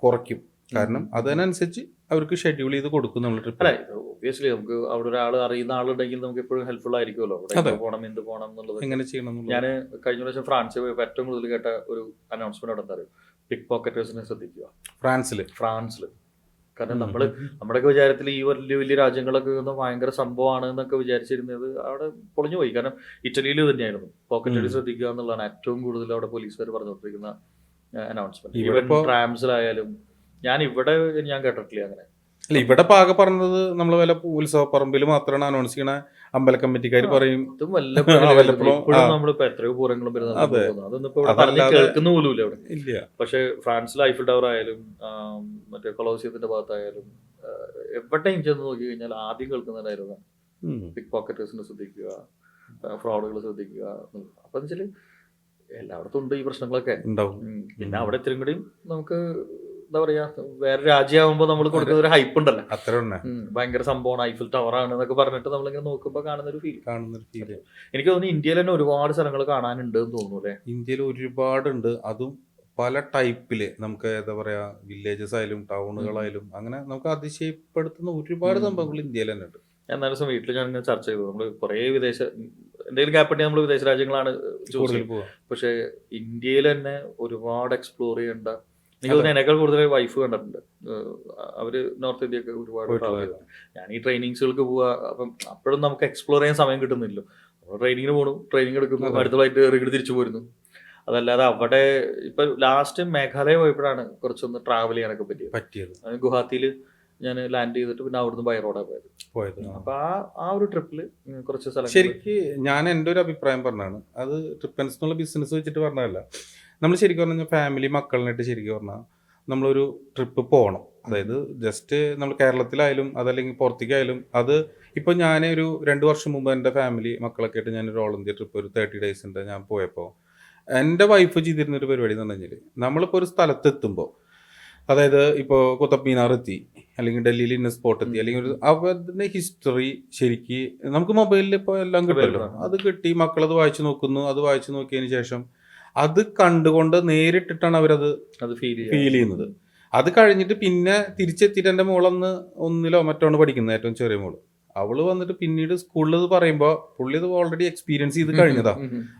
കുറയ്ക്കും. കാരണം അതിനനുസരിച്ച് അവർക്ക് ഷെഡ്യൂൾ ചെയ്ത് കൊടുക്കും നമ്മൾ ട്രിപ്പ്. ഒബ്വിയസ്ലി നമുക്ക് അവിടെ ഒരാൾ അറിയുന്ന ആളുണ്ടെങ്കിൽ നമുക്ക് എപ്പോഴും ഹെൽപ്ഫുൾ ആയിരിക്കുമല്ലോ, അവിടെ പോകണം എന്ത് പോകണം എന്നുള്ളത്. എങ്ങനെ ചെയ്യണം. ഞാൻ കഴിഞ്ഞ പ്രാവശ്യം ഫ്രാൻസിൽ പോയപ്പോൾ ഏറ്റവും കൂടുതൽ കേട്ട ഒരു അനൗൺസ്മെന്റ് അവിടെ എന്താ പറയുക, പിക് പോക്കറ്റേഴ്സിനെ ശ്രദ്ധിക്കുക. ഫ്രാൻസിൽ കാരണം നമ്മുടെയൊക്കെ വിചാരത്തിൽ ഈ വലിയ വലിയ രാജ്യങ്ങളൊക്കെ ഭയങ്കര സംഭവമാണ് എന്നൊക്കെ വിചാരിച്ചിരുന്നത് അവിടെ പൊളിഞ്ഞു പോയി. കാരണം ഇറ്റലിയിൽ തന്നെയായിരുന്നു പോക്കറ്റേഴ്സ് ശ്രദ്ധിക്കുക എന്നുള്ളതാണ് ഏറ്റവും കൂടുതൽ അവിടെ പോലീസുകാർ പറഞ്ഞുകൊണ്ടിരിക്കുന്ന അനൗൺസ്മെന്റ്. ഈവൻ ട്രാംസിലായാലും ഞാൻ കേട്ടിട്ടില്ല അങ്ങനെ. അല്ല, ഇവിടെ പാക പറഞ്ഞത് നമ്മൾ വല്ല ഉത്സവ പറമ്പിൽ മാത്രമാണ് അനൗൺസ് ചെയ്യണ. അമ്പല കമ്മിറ്റിക്കാർ പറയും നമ്മളിപ്പോ എത്രയോ പൂരങ്ങളും കേൾക്കുന്ന പോലും ഇല്ല. പക്ഷെ ഫ്രാൻസിൽ ഐഫിൽ ടവർ ആയാലും മറ്റേ കൊളോസിയത്തിന്റെ ഭാഗത്തായാലും എവിടെയും ചെന്ന് നോക്കി കഴിഞ്ഞാൽ ആദ്യം കേൾക്കുന്നതായിരുന്നു പിക് പോക്കറ്റേഴ്സിനെ ശ്രദ്ധിക്കുക, ഫ്രോഡുകൾ ശ്രദ്ധിക്കുക. അപ്പൊ വെച്ചാല് എല്ലായിടത്തും ഉണ്ട് ഈ പ്രശ്നങ്ങളൊക്കെ ഉണ്ടാവും. പിന്നെ അവിടെ ഇത്രയും കൂടി നമുക്ക് എന്താ പറയാ, വേറെ രാജ്യമാകുമ്പോ നമ്മൾ കൊടുക്കുന്ന ഒരു ഹൈപ്പ് ഉണ്ടല്ലോ, അത്ര ഭയങ്കര സംഭവമാണ്, ഐഫിൽ ടവർ ആണ് എന്നൊക്കെ പറഞ്ഞിട്ട് നമ്മളിങ്ങനെ നോക്കുമ്പോ കാണുന്ന ഒരു ഫീൽ. എനിക്ക് തോന്നുന്നു ഇന്ത്യയിൽ തന്നെ ഒരുപാട് സ്ഥലങ്ങൾ കാണാനുണ്ട് എന്ന് തോന്നുന്നു അല്ലെ. ഇന്ത്യയിൽ ഒരുപാടുണ്ട്, അതും പല ടൈപ്പില്. നമുക്ക് എന്താ പറയാ, വില്ലേജസ് ആയാലും ടൗണുകളായാലും അങ്ങനെ നമുക്ക് അതിശയപ്പെടുത്തുന്ന ഒരുപാട് സംഭവങ്ങൾ ഇന്ത്യയിൽ തന്നെ ഉണ്ട്. എന്നാലും ദിവസം വീട്ടിൽ ഞാൻ ഇങ്ങനെ ചർച്ച ചെയ്തു, നമ്മള് കുറെ എന്തെങ്കിലും ഗ്യാപ്പ് ഉണ്ടെങ്കിൽ നമ്മൾ വിദേശ രാജ്യങ്ങളാണ് ചൂസ് ചെയ്യുക. പക്ഷെ ഇന്ത്യയിൽ തന്നെ ഒരുപാട് എക്സ്പ്ലോർ ചെയ്യേണ്ട, എനിക്ക് തോന്നുന്നു എന്നെക്കാൾ കൂടുതൽ വൈഫ് കണ്ടിട്ടുണ്ട്. അവര് നോർത്ത് ഇന്ത്യ ഒക്കെ ഒരുപാട് ട്രാവൽ ചെയ്തു. ഞാൻ ഈ ട്രെയിനിങ്സുകൾക്ക് പോവുക, അപ്പം അപ്പോഴും നമുക്ക് എക്സ്പ്ലോർ ചെയ്യാൻ സമയം കിട്ടുന്നില്ലല്ലോ. നമ്മൾ ട്രെയിനിങ്ങിന് പോകണം, ട്രെയിനിങ് എടുക്കുന്നു, അടുത്ത ഫ്ലൈറ്റ് ഇറങ്ങി തിരിച്ചു പോരുന്നു. അതല്ലാതെ അവിടെ ഇപ്പൊ ലാസ്റ്റ് മേഘാലയ പോയപ്പോഴാണ് കുറച്ചൊന്ന് ട്രാവൽ ചെയ്യാനൊക്കെ പറ്റിയത്. ഗുവാഹത്തിയിൽ ഞാൻ ലാൻഡ് ചെയ്തിട്ട് പിന്നെ അവിടുന്ന് ബൈ റോഡാണ് പോയത്. അപ്പൊ ആ ഒരു ട്രിപ്പില് കുറച്ച് സ്ഥലം ശരിക്ക് ഞാൻ എൻ്റെ ഒരു അഭിപ്രായം പറഞ്ഞാണ്, അത് ട്രിപ്പൻസ് എന്നുള്ള ബിസിനസ് വെച്ചിട്ട് പറഞ്ഞതല്ല. നമ്മൾ ശരിക്കും പറഞ്ഞാൽ ഫാമിലി മക്കളിനായിട്ട് ശരിക്കും പറഞ്ഞാൽ നമ്മളൊരു ട്രിപ്പ് പോകണം. അതായത് ജസ്റ്റ് നമ്മൾ കേരളത്തിലായാലും അതല്ലെങ്കിൽ പുറത്തേക്കായാലും. അത് ഇപ്പോൾ ഞാൻ ഒരു 2 വർഷം മുമ്പ് എൻ്റെ ഫാമിലി മക്കളൊക്കെ ആയിട്ട് ഞാനൊരു ഓൾ ഇന്ത്യ ട്രിപ്പ് ഒരു 30 days ഞാൻ പോയപ്പോൾ എൻ്റെ വൈഫ് ചെയ്തിരുന്നൊരു പരിപാടി എന്ന് പറഞ്ഞു കഴിഞ്ഞാൽ, നമ്മളിപ്പോൾ ഒരു സ്ഥലത്ത് എത്തുമ്പോൾ, അതായത് ഇപ്പോൾ കുത്തബ് മീനാർ എത്തി, അല്ലെങ്കിൽ ഡൽഹിയിൽ ഇന്ന സ്പോട്ട് എത്തി, അല്ലെങ്കിൽ ഒരു അവരുടെ ഹിസ്റ്ററി ശരിക്ക് നമുക്ക് മൊബൈലിൽ ഇപ്പോൾ എല്ലാം കിട്ടുമല്ലോ, അത് കിട്ടി മക്കളത് വായിച്ചു നോക്കുന്നു. അത് വായിച്ചു നോക്കിയതിന് ശേഷം അത് കണ്ടുകൊണ്ട് നേരിട്ടിട്ടാണ് അവരത് ഫീൽ ചെയ്യുന്നത്. അത് കഴിഞ്ഞിട്ട് പിന്നെ തിരിച്ചെത്തിയിട്ട് എൻ്റെ മോളന്ന് 1-ലോ മറ്റോ പഠിക്കുന്നത്, ഏറ്റവും ചെറിയ മോള്. അവള് വന്നിട്ട് പിന്നീട് സ്കൂളിൽ ഇത് പറയുമ്പോൾ പുള്ളി ഇത് ഓൾറെഡി എക്സ്പീരിയൻസ് ചെയ്ത് കഴിഞ്ഞതാ.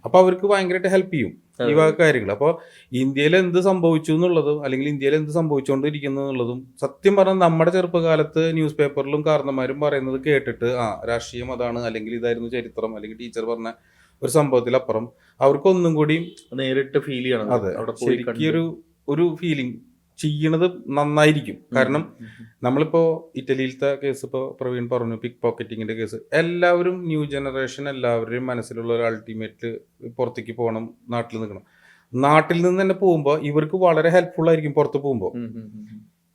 അപ്പൊ അവർക്ക് ഭയങ്കരമായിട്ട് ഹെൽപ്പ് ചെയ്യും ഈ വക കാര്യങ്ങൾ. അപ്പോൾ ഇന്ത്യയിൽ എന്ത് സംഭവിച്ചു എന്നുള്ളതും അല്ലെങ്കിൽ ഇന്ത്യയിൽ എന്ത് സംഭവിച്ചുകൊണ്ടിരിക്കുന്നു എന്നുള്ളതും സത്യം പറഞ്ഞാൽ നമ്മുടെ ചെറുപ്പകാലത്ത് ന്യൂസ് പേപ്പറിലും കാരണന്മാരും പറയുന്നത് കേട്ടിട്ട് രാഷ്ട്രീയം അതാണ്, അല്ലെങ്കിൽ ഇതായിരുന്നു ചരിത്രം, അല്ലെങ്കിൽ ടീച്ചർ പറഞ്ഞ ഒരു സംഭവത്തിലപ്പുറം അവർക്കൊന്നും കൂടി നേരിട്ട് ഫീൽ ചെയ്യണം. അതെ, ശരിക്കും ഒരു ഫീലിംഗ് ചെയ്യണത് നന്നായിരിക്കും. കാരണം നമ്മളിപ്പോ ഇറ്റലിയിലത്തെ കേസ് ഇപ്പോൾ പ്രവീൺ പറഞ്ഞു, പിക് പോക്കറ്റിങ്ങിന്റെ കേസ്, എല്ലാവരും ന്യൂ ജനറേഷൻ എല്ലാവരുടെയും മനസ്സിലുള്ള ഒരു അൾട്ടിമേറ്റ് പുറത്തേക്ക് പോകണം, നാട്ടിൽ നിൽക്കണം. നാട്ടിൽ നിന്ന് തന്നെ പോകുമ്പോൾ ഇവർക്ക് വളരെ ഹെൽപ്ഫുൾ ആയിരിക്കും പുറത്ത് പോകുമ്പോൾ.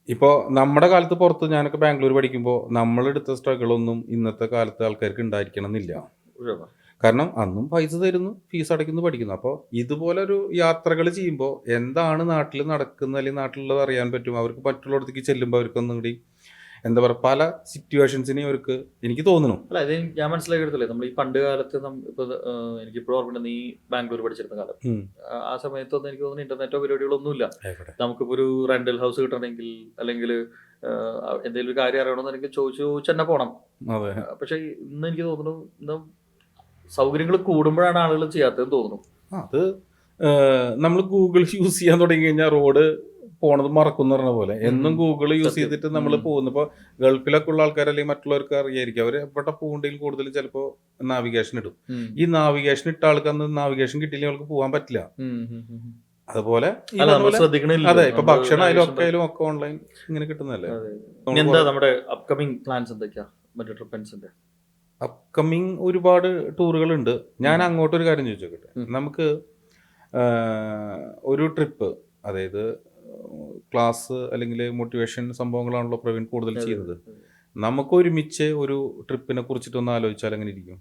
ഇപ്പോൾ നമ്മുടെ കാലത്ത് പുറത്ത് ഞാനൊക്കെ ബാംഗ്ലൂർ പഠിക്കുമ്പോൾ നമ്മളെടുത്ത സ്ട്രഗിളൊന്നും ഇന്നത്തെ കാലത്ത് ആൾക്കാർക്ക് ഉണ്ടായിരിക്കണം എന്നില്ല. കാരണം അന്നും പൈസ തരുന്നു, ഫീസ് അടയ്ക്കുന്നു, പഠിക്കുന്നു. അപ്പോൾ ഇതുപോലെ ഒരു യാത്രകൾ ചെയ്യുമ്പോൾ എന്താണ് നാട്ടിൽ നടക്കുന്നത് അല്ലെങ്കിൽ നാട്ടിലുള്ളത് അറിയാൻ പറ്റും. അവർക്ക് മറ്റുള്ളടത്തേക്ക് ചെല്ലുമ്പോൾ അവർക്കൊന്നും കൂടി എന്താ പറയുക, പല സിറ്റുവേഷൻസിനെയും അവർക്ക് എനിക്ക് തോന്നുന്നു. അല്ല, ഇത് ഞാൻ മനസ്സിലാക്കിയെടുത്തല്ലേ, നമ്മൾ ഈ പണ്ട് കാലത്ത് ഇപ്പൊ എനിക്കിപ്പോഴും ഓർമ്മയുണ്ട്, നീ ബാംഗ്ലൂർ പഠിച്ചിരുന്ന കാലം. ആ സമയത്തൊന്നും എനിക്ക് തോന്നുന്നു ഇന്റർനെറ്റോ പരിപാടികളൊന്നുമില്ല. നമുക്കിപ്പോ ഒരു റെന്റൽ ഹൗസ് കിട്ടണമെങ്കിൽ അല്ലെങ്കിൽ എന്തെങ്കിലും ഒരു കാര്യം അറിയണമെന്ന് ചോദിച്ചു തന്നെ പോകണം. പക്ഷെ ഇന്ന് എനിക്ക് തോന്നുന്നു ഇന്ന് സൗകര്യങ്ങൾ കൂടുമ്പോഴാണ് ആളുകൾ ചെയ്യാത്തതെന്ന് തോന്നുന്നു. അത് നമ്മൾ ഗൂഗിൾ യൂസ് ചെയ്യാൻ തുടങ്ങി കഴിഞ്ഞാൽ റോഡ് പോണത് മറക്കുന്ന പറഞ്ഞ പോലെ എന്നും ഗൂഗിൾ യൂസ് ചെയ്തിട്ട് നമ്മൾ പോകുന്നു. ഇപ്പോൾ ഗൾഫിലൊക്കെ ഉള്ള ആൾക്കാർ അല്ലെങ്കിൽ മറ്റുള്ളവർക്ക് അറിയായിരിക്കും, അവർ എവിടെ പോകുന്നുണ്ടെങ്കിൽ കൂടുതലും ചിലപ്പോൾ നാവിഗേഷൻ ഇടും. ഈ നാവിഗേഷൻ ഇട്ട ആൾക്ക് അന്ന് നാവിഗേഷൻ കിട്ടിയില്ലെങ്കിൽ അവർക്ക് പോകാൻ പറ്റില്ല. അതുപോലെ അതെ, ഇപ്പൊ ഭക്ഷണം ആയാലും ഒക്കെ ഓൺലൈൻ ഇങ്ങനെ കിട്ടുന്നല്ലേ. എന്താ നമ്മുടെ അപ്കമിങ് പ്ലാൻസ് എന്തൊക്കെയാ മറ്റേ ട്രിപ്പൻസിന്റെ? അപ്കമിങ് ഒരുപാട് ടൂറുകളുണ്ട്. ഞാൻ അങ്ങോട്ടൊരു കാര്യം ചോദിച്ചോട്ടെ, നമുക്ക് ഒരു ട്രിപ്പ്, അതായത് ക്ലാസ് അല്ലെങ്കിൽ മോട്ടിവേഷൻ സംഭവങ്ങളാണല്ലോ പ്രവീൺ കൂടുതൽ ചെയ്യുന്നത്. നമുക്ക് ഒരുമിച്ച് ഒരു ട്രിപ്പിനെ കുറിച്ചിട്ടൊന്ന് ആലോചിച്ചാൽ എങ്ങനെ ഇരിക്കും?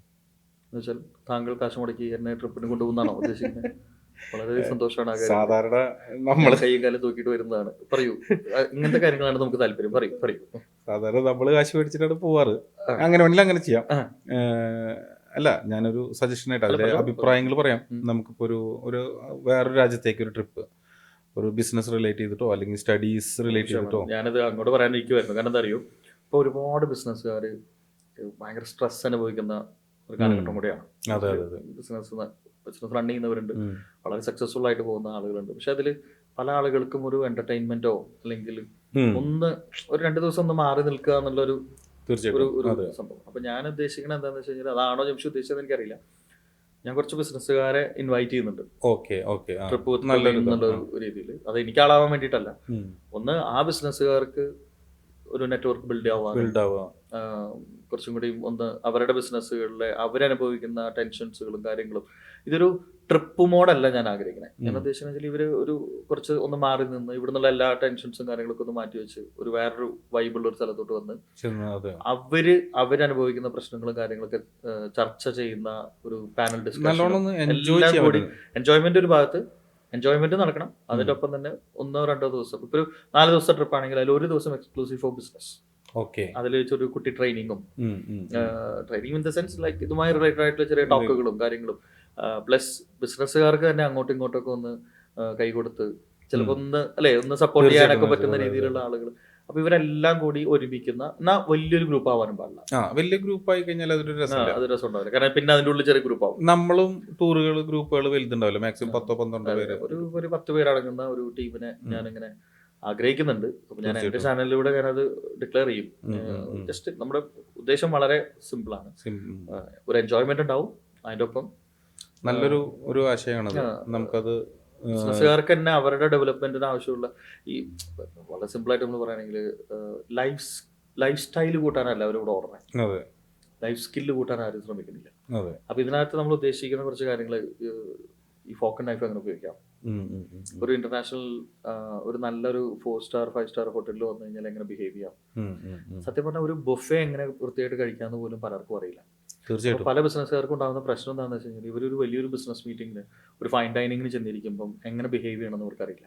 താങ്കൾ കാശ് മുടക്കി എന്നെ ട്രിപ്പിന് കൊണ്ടുപോകുന്നതാണോ ഉദ്ദേശിക്കുന്നത്? വളരെ സന്തോഷമാണ് ആ കാര്യം. സാധാരണ നമ്മൾ കൈയും കാലം തൂക്കിയിട്ട് വരുന്നതാണ്. പറയൂ, ഇങ്ങനത്തെ കാര്യങ്ങളാണ് നമുക്ക് താല്പര്യം. പറയൂ പറയൂ. സാധാരണ നമ്മള് കാശ് മേടിച്ചിട്ടാണ് പോവാറ്. അങ്ങനെ വേണമെങ്കിൽ അങ്ങനെ ചെയ്യാം. അല്ല, ഞാനൊരു സജഷൻ ആയിട്ട് അതിലെ അഭിപ്രായങ്ങൾ പറയാം. നമുക്കിപ്പോ ഒരു വേറൊരു രാജ്യത്തേക്ക് ഒരു ട്രിപ്പ്, ഒരു ബിസിനസ് റിലേറ്റ് ചെയ്തിട്ടോ അല്ലെങ്കിൽ സ്റ്റഡീസ് റിലേറ്റ് ചെയ്തിട്ടോ. ഞാനത് അങ്ങോട്ട് പറയാനിരിക്കുമായിരുന്നു. കാരണം എന്താ അറിയോ, ഇപ്പൊ ഒരുപാട് ബിസിനസ്സുകാർ ഭയങ്കര സ്ട്രെസ് അനുഭവിക്കുന്ന ഒരു കാലഘട്ടം കൂടെയാണ്. ബിസിനസ് റൺ ചെയ്യുന്നവരുണ്ട്, വളരെ സക്സസ്ഫുൾ ആയിട്ട് പോകുന്ന ആളുകളുണ്ട്. പക്ഷെ അതിൽ പല ആളുകൾക്കും ഒരു എന്റർടൈൻമെന്റോ അല്ലെങ്കിൽ ഒരു 2 ദിവസം ഒന്ന് മാറി നിൽക്കുക എന്നുള്ളൊരു സംഭവം. അപ്പൊ ഞാൻ ഉദ്ദേശിക്കുന്നത് എന്താണെന്ന് വെച്ച് കഴിഞ്ഞാൽ, അതാണോ ജംഷി ഉദ്ദേശിച്ചത് എനിക്കറിയില്ല, ഞാൻ കുറച്ച് ബിസിനസ്സുകാരെ ഇൻവൈറ്റ് ചെയ്യുന്നുണ്ട് ട്രിപ്പ് എന്നുള്ള രീതിയിൽ. അത് എനിക്ക് ആളാവാൻ വേണ്ടിയിട്ടല്ല, ഒന്ന് ആ ബിസിനസ്സുകാർക്ക് ഒരു നെറ്റ്വർക്ക് ബിൽഡ് ആവാൻ, കുറച്ചും കൂടി ഒന്ന് അവരുടെ ബിസിനസ്സുകളിലെ അവരനുഭവിക്കുന്ന ടെൻഷൻസുകളും കാര്യങ്ങളും. ഇതൊരു ട്രിപ്പ് മോഡല്ല ഞാൻ ആഗ്രഹിക്കുന്നത്. ഞാൻ ഉദ്ദേശിക്കുന്നത് ഇവര് കുറച്ച് ഒന്ന് മാറി നിന്ന് ഇവിടെ നിന്നുള്ള എല്ലാ ടെൻഷൻസും കാര്യങ്ങളൊക്കെ ഒന്ന് മാറ്റി വെച്ച് ഒരു വേറൊരു വൈബുള്ള ഒരു സ്ഥലത്തോട്ട് വന്ന് അവരനുഭവിക്കുന്ന പ്രശ്നങ്ങളും കാര്യങ്ങളൊക്കെ ചർച്ച ചെയ്യുന്ന ഒരു പാനൽ ഡിസ്കഷൻ. എല്ലാം കൂടി എൻജോയ്മെന്റ് ഒരു ഭാഗത്ത് എൻജോയ്മെന്റ് നടക്കണം, അതിന്റെ ഒപ്പം തന്നെ 1-2 ദിവസം, ഇപ്പൊ ഒരു 4 ദിവസത്തെ ട്രിപ്പ് ആണെങ്കിൽ അതിൽ 1 ദിവസം എക്സ്ക്ലൂസീവ് ഫോർ ബിസിനസ്. അതിൽ ഒരു കുട്ടി ട്രെയിനിങ്ങും ഇൻ ദ സെൻസ് ലൈക്ക് ഇതുമായി റിലേറ്റഡ് ആയിട്ടുള്ള ചെറിയ ടോക്കുകളും കാര്യങ്ങളും, പ്ലസ് ബിസിനസ്സുകാർക്ക് തന്നെ അങ്ങോട്ടും ഇങ്ങോട്ടൊക്കെ ഒന്ന് കൈ കൊടുത്ത് ചിലപ്പോ ഒന്ന് സപ്പോർട്ട് ചെയ്യാനൊക്കെ പറ്റുന്ന രീതിയിലുള്ള ആളുകൾ. അപ്പൊ ഇവരെല്ലാം കൂടി ഒരുമിക്കുന്ന വലിയൊരു ഗ്രൂപ്പ് ആവാനും പാടില്ല. വലിയ ഗ്രൂപ്പ് ആയി കഴിഞ്ഞാൽ അതൊരു രസം ഉണ്ടാവില്ല. കാരണം പിന്നെ അതിന്റെ ഉള്ളിൽ ചെറിയ ഗ്രൂപ്പ് ആവും. നമ്മളും ടൂറുകൾ ഗ്രൂപ്പുകൾ വലുതുണ്ടാവില്ല, മാക്സിമം 10-12 പേര്, ഒരു 10 പേരടങ്ങുന്ന ഒരു ടീമിനെ ഞാനിങ്ങനെ ആഗ്രഹിക്കുന്നുണ്ട്. അപ്പൊ ഞാൻ എന്റെ ചാനലിലൂടെ ഞാനത് ഡിക്ലെയർ ചെയ്യും. ജസ്റ്റ് നമ്മുടെ ഉദ്ദേശം വളരെ സിമ്പിൾ ആണ്. ഒരു എൻജോയ്മെന്റ് ഉണ്ടാവും, അതിന്റെ ഒപ്പം നല്ലൊരു ആശയമാണ്. നമുക്കത് ബിസിനസ്സുകാർക്ക് തന്നെ അവരുടെ ഡെവലപ്മെന്റിന് ആവശ്യമുള്ള ഈ വളരെ സിമ്പിൾ ആയിട്ട് നമ്മൾ പറയുകയാണെങ്കിൽ ലൈഫ് സ്റ്റൈൽ കൂട്ടാനല്ല അവരിവിടെ ഓടുന്നത്, ലൈഫ് സ്കില്ല് കൂട്ടാൻ ആരും ശ്രമിക്കുന്നില്ല. അപ്പൊ ഇതിനകത്ത് നമ്മൾ ഉദ്ദേശിക്കുന്ന കുറച്ച് കാര്യങ്ങൾ, ഈ ഫോക്ക് നൈഫ് അങ്ങനെ ഉപയോഗിക്കാം. ഒരു ഇന്റർനാഷണൽ ഒരു നല്ലൊരു 4-star 5-star ഹോട്ടലിൽ വന്നു കഴിഞ്ഞാൽ എങ്ങനെ ബിഹേവ് ചെയ്യാം. സത്യം പറഞ്ഞാൽ ഒരു ബുഫേ എങ്ങനെ വൃത്തിയായിട്ട് കഴിക്കാന്ന് പോലും പലർക്കും അറിയില്ല. തീർച്ചയായിട്ടും പല ബിസിനസ്സുകാർക്കും ഉണ്ടാകുന്ന പ്രശ്നം എന്താണെന്ന് വെച്ച് കഴിഞ്ഞാൽ, ഇവരൊരു വലിയൊരു ബിസിനസ് മീറ്റിംഗിന് ഒരു ഫൈൻ ഡൈനിങ്ങിന് ചെന്നിരിക്കുമ്പം എങ്ങനെ ബിഹേവ് ചെയ്യണമെന്ന് അവർക്കറിയില്ല.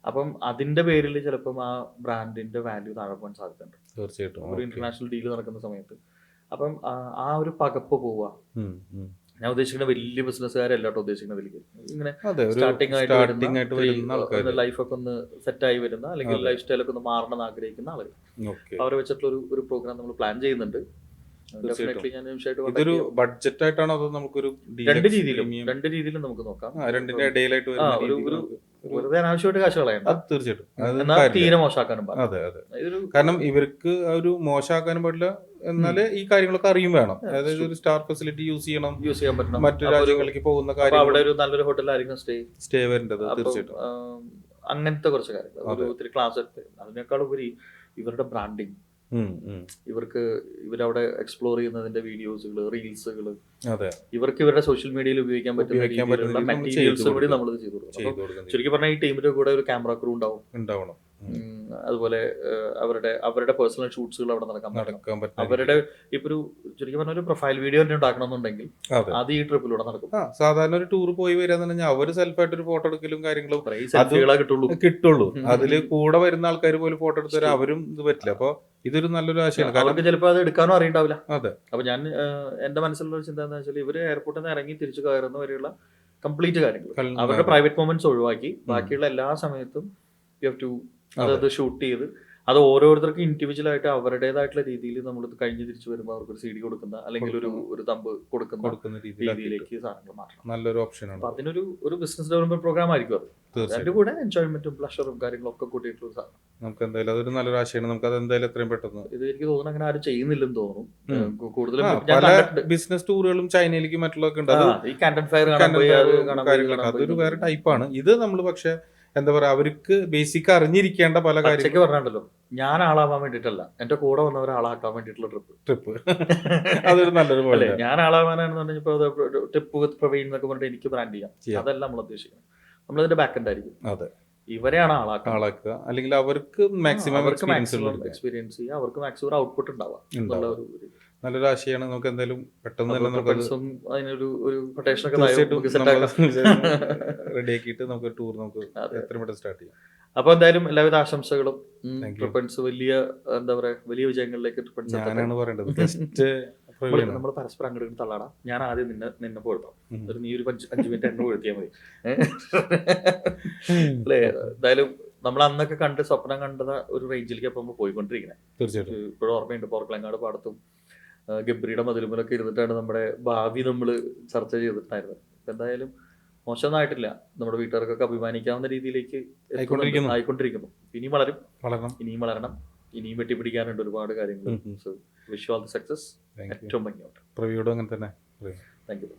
അപ്പം അതിന്റെ പേരിൽ ചിലപ്പം ആ ബ്രാൻഡിന്റെ വാല്യൂ താഴെ പോകാൻ സാധ്യതയുണ്ട്. തീർച്ചയായിട്ടും ഒരു ഇന്റർനാഷണൽ ഡീൽ നടക്കുന്ന സമയത്ത്. അപ്പം ആ ഒരു പകപ്പ് പോവുക. ഞാൻ ഉദ്ദേശിക്കുന്ന വലിയ ബിസിനസ്സുകാരല്ല കേട്ടോ ഉദ്ദേശിക്കുന്നതിലേക്ക്, ഇങ്ങനെ സ്റ്റാർട്ടിംഗ് ആയിട്ട് ലൈഫൊക്കെ ഒന്ന് സെറ്റായി വരുന്ന അല്ലെങ്കിൽ ലൈഫ് സ്റ്റൈലൊക്കെ ഒന്ന് മാറണമെന്ന് ആഗ്രഹിക്കുന്ന ആളുകൾ. അവരെ വെച്ചിട്ടുള്ള ഒരു പ്രോഗ്രാം നമ്മൾ പ്ലാൻ ചെയ്യുന്നുണ്ട്. ഇതൊരു ബഡ്ജറ്റ് ആയിട്ടാണോ അതോ നമുക്കൊരു രണ്ട് രീതിയിലും നമുക്ക് നോക്കാം. രണ്ടിന്റെ ഇടയിലായിട്ട് വെറുതെ അനാവശ്യമായിട്ട് കാശ് കളയണ്ട. തീർച്ചയായിട്ടും തീരെ മോശമാക്കാനും പാടില്ല. അതെ. കാരണം ഇവർക്ക് ഒരു മോശമാക്കാനും പാടില്ല, എന്നാല് ഈ കാര്യങ്ങളൊക്കെ അറിയും വേണം. അതായത് ഒരു സ്റ്റാർ ഫെസിലിറ്റി യൂസ് ചെയ്യാൻ പറ്റണം. മറ്റു രാജ്യങ്ങളിലേക്ക് പോകുന്ന കാര്യം അവിടെ ഒരു നല്ലൊരു ഹോട്ടലായിരിക്കും സ്റ്റേ വരേണ്ടത്. തീർച്ചയായിട്ടും അങ്ങനത്തെ കുറച്ച് കാര്യങ്ങൾ, ഒത്തിരി ക്ലാസ് എടുത്ത് അതിനേക്കാൾ ഉപരി ഇവരുടെ ബ്രാൻഡിങ്, ഇവരവിടെ എക്സ്പ്ലോർ ചെയ്യുന്നതിന്റെ വീഡിയോസുകൾ, റീൽസുകൾ, ഇവർക്ക് ഇവരുടെ സോഷ്യൽ മീഡിയയിൽ ഉപയോഗിക്കാൻ പറ്റുന്ന മെറ്റീരിയൽസ് കൂടി നമ്മൾ ചെയ്തു കൊടുക്കണം. ചുരുക്കി പറഞ്ഞാൽ ഈ ടീമിന്റെ കൂടെ ഒരു ക്യാമറ ക്രൂ ഉണ്ടാവണം. അതുപോലെ അവരുടെ പേഴ്സണൽ ഷൂട്ട്സുകൾ അവിടെ നടക്കാൻ പറ്റും. അവരുടെ ഇപ്പൊ ചുരുക്കി പറഞ്ഞ ഒരു പ്രൊഫൈൽ വീഡിയോ ഉണ്ടാക്കണമെന്നുണ്ടെങ്കിൽ അത് ഈ ട്രിപ്പിലൂടെ നടക്കും. സാധാരണ ഒരു ടൂർ പോയി വരാന്ന് അവര് സെൽഫായിട്ട് ഒരു ഫോട്ടോ എടുക്കലും കാര്യങ്ങളും കിട്ടുള്ളൂ. അതില് കൂടെ വരുന്ന ആൾക്കാർ പോലും ഫോട്ടോ എടുത്താൽ അവരും ഇത് പറ്റില്ല. അപ്പൊ ഇതൊരു നല്ലൊരു ആശയമാണ്. അവർക്ക് ചിലപ്പോൾ അത് എടുക്കാനോ അറിയണ്ടാവില്ല. അതെ. അപ്പൊ ഞാൻ എന്റെ മനസ്സിലുള്ള ഒരു ചിന്ത എന്താ വെച്ചാൽ, ഇവര് എയർപോർട്ടിൽ നിന്ന് ഇറങ്ങി തിരിച്ചു കയറുന്ന വരെയുള്ള കംപ്ലീറ്റ് കാര്യങ്ങൾ, അവരുടെ പ്രൈവറ്റ് മൊമെന്റ്സ് ഒഴിവാക്കി ബാക്കിയുള്ള എല്ലാ സമയത്തും യു ഹാവ് ടു അത് ഷൂട്ട് ചെയ്ത് അത് ഓരോരുത്തർക്കും ഇൻഡിവിജ്വൽ ആയിട്ട് അവരുടേതായിട്ടുള്ള രീതിയിൽ നമ്മൾ കഴിഞ്ഞ് തിരിച്ചു വരുമ്പോൾ അവർക്ക് ഒരു CD കൊടുക്കുന്ന അല്ലെങ്കിൽ ഒരു തമ്പ് കൊടുക്കുന്ന രീതിയിലേക്ക് സാധനങ്ങൾ മാറ്റണം. നല്ലൊരു ഓപ്ഷനാണ്. അപ്പൊ അതിനൊരു ബിസിനസ് ഡെവലപ്മെന്റ് പ്രോഗ്രാം ആയിരിക്കും അത്. അതിന്റെ കൂടെ എൻജോയ്മെന്റും പ്ലഷറും കാര്യങ്ങളും ഒക്കെ കൂട്ടിയിട്ടുള്ള സാധനം. നമുക്ക് എന്തായാലും അതൊരു നല്ലൊരു ആശയമാണ്. നമുക്ക് അത് എന്തായാലും എത്രയും പെട്ടെന്ന്, ഇത് എനിക്ക് തോന്നുന്നു അങ്ങനെ ആരും ചെയ്യുന്നില്ലെന്ന് തോന്നുന്നു. കൂടുതലും ബിസിനസ് ടൂറുകളും ചൈനയിലേക്ക് മറ്റുള്ളതൊക്കെ ഉണ്ട്. ഈ കണ്ടന്റ് ഫെയർ കാര്യങ്ങളൊക്കെ അതൊരു വേറെ ടൈപ്പാണ്. ഇത് നമ്മൾ പക്ഷെ എന്താ പറയാ, അവർക്ക് ബേസിക് അറിഞ്ഞിരിക്കേണ്ട പല കാര്യങ്ങളും പറഞ്ഞിട്ടുണ്ടല്ലോ. ഞാൻ ആളാവാൻ വേണ്ടിയിട്ടല്ല, എന്റെ കൂടെ വന്നവരെ ആളാക്കാൻ വേണ്ടിയിട്ടുള്ള ട്രിപ്പ് അതൊരു നല്ലൊരു പോലെ. ഞാൻ ആളാവാനാണെന്നുണ്ടെങ്കിൽ ട്രിപ്പ് വിത്ത് പ്രവീൺ എന്നൊക്കെ പറഞ്ഞിട്ട് എനിക്ക് ബ്രാൻഡ് ചെയ്യാം. അതല്ല നമ്മൾ ഉദ്ദേശിക്കുന്നത്. നമ്മളതിന്റെ ബാക്ക് എൻഡ് ആയിരിക്കും. അതെ, ഇവരെയാണ് ആളാക്കുക. അല്ലെങ്കിൽ അവർക്ക് മാക്സിമം എക്സ്പീരിയൻസ് ചെയ്യുക, അവർക്ക് മാക്സിമം ഔട്ട്പുട്ട് ഉണ്ടാവുക. നല്ലൊരു ആശയമാണ്. നമുക്ക് എന്തായാലും പെട്ടെന്ന് തന്നെ നമുക്കത് അതിനൊരു ഒരു quotation ഒക്കെ തീർച്ചയായിട്ടും set ആക്കാം. റെഡി ആക്കിയിട്ട് നമുക്ക് ടൂർ നമുക്ക് എത്രയും പെട്ടെന്ന് സ്റ്റാർട്ട് ചെയ്യാം. അപ്പൊ എന്തായാലും എല്ലാവിധ ആശംസകളും. Thank you. ട്രിപ്പൻസ് വലിയ എന്താ പറയാ വലിയ വിജയങ്ങളിലേക്ക് ട്രിപ്പൻസ് ഞാനാണ് പറയേണ്ടത്. ജസ്റ്റ് നമ്മൾ പരസ്പരം അങ്ങോട്ട് തള്ളാടാ. ഞാൻ ആദ്യം നിന്നെ പോഴ്ത്താം. ഒരു നീ ഒരു 5 മിനിറ്റ് എന്നെ പോഴ്ത്തിയാൽ മതി. അല്ലേ? എന്തായാലും നമ്മൾ അന്നൊക്കെ കണ്ട് സ്വപ്നം കണ്ടത് ഒരു റേഞ്ചിലേക്ക് അപ്പൊ നമ്മൾ പോയിക്കൊണ്ടിരിക്കുന്നത്. തീർച്ചയായിട്ടും ഇപ്പോഴും ഓർമ്മയുണ്ട്, പോർക്കളങ്ങാട് പാടത്തും ഗബ്രിയുടെ മതിലുമലൊക്കെ ഇരുന്നിട്ടാണ് നമ്മുടെ ഭാവി നമ്മൾ ചർച്ച ചെയ്തിട്ടുണ്ടായിരുന്നത്. അപ്പൊ എന്തായാലും മോശമൊന്നായിട്ടില്ല. നമ്മുടെ വീട്ടുകാർക്കൊക്കെ അഭിമാനിക്കാവുന്ന രീതിയിലേക്ക് ആയിക്കൊണ്ടിരിക്കുന്നു. ഇനിയും വളരണം, ഇനിയും വളരണം, ഇനിയും വെട്ടിപ്പിടിക്കാനുണ്ട് ഒരുപാട് കാര്യങ്ങൾ. So wish you all the success. ഏറ്റവും ഭംഗിയുണ്ട്. പ്രവ്യൂടും അങ്ങനെ തന്നെ. Thank you.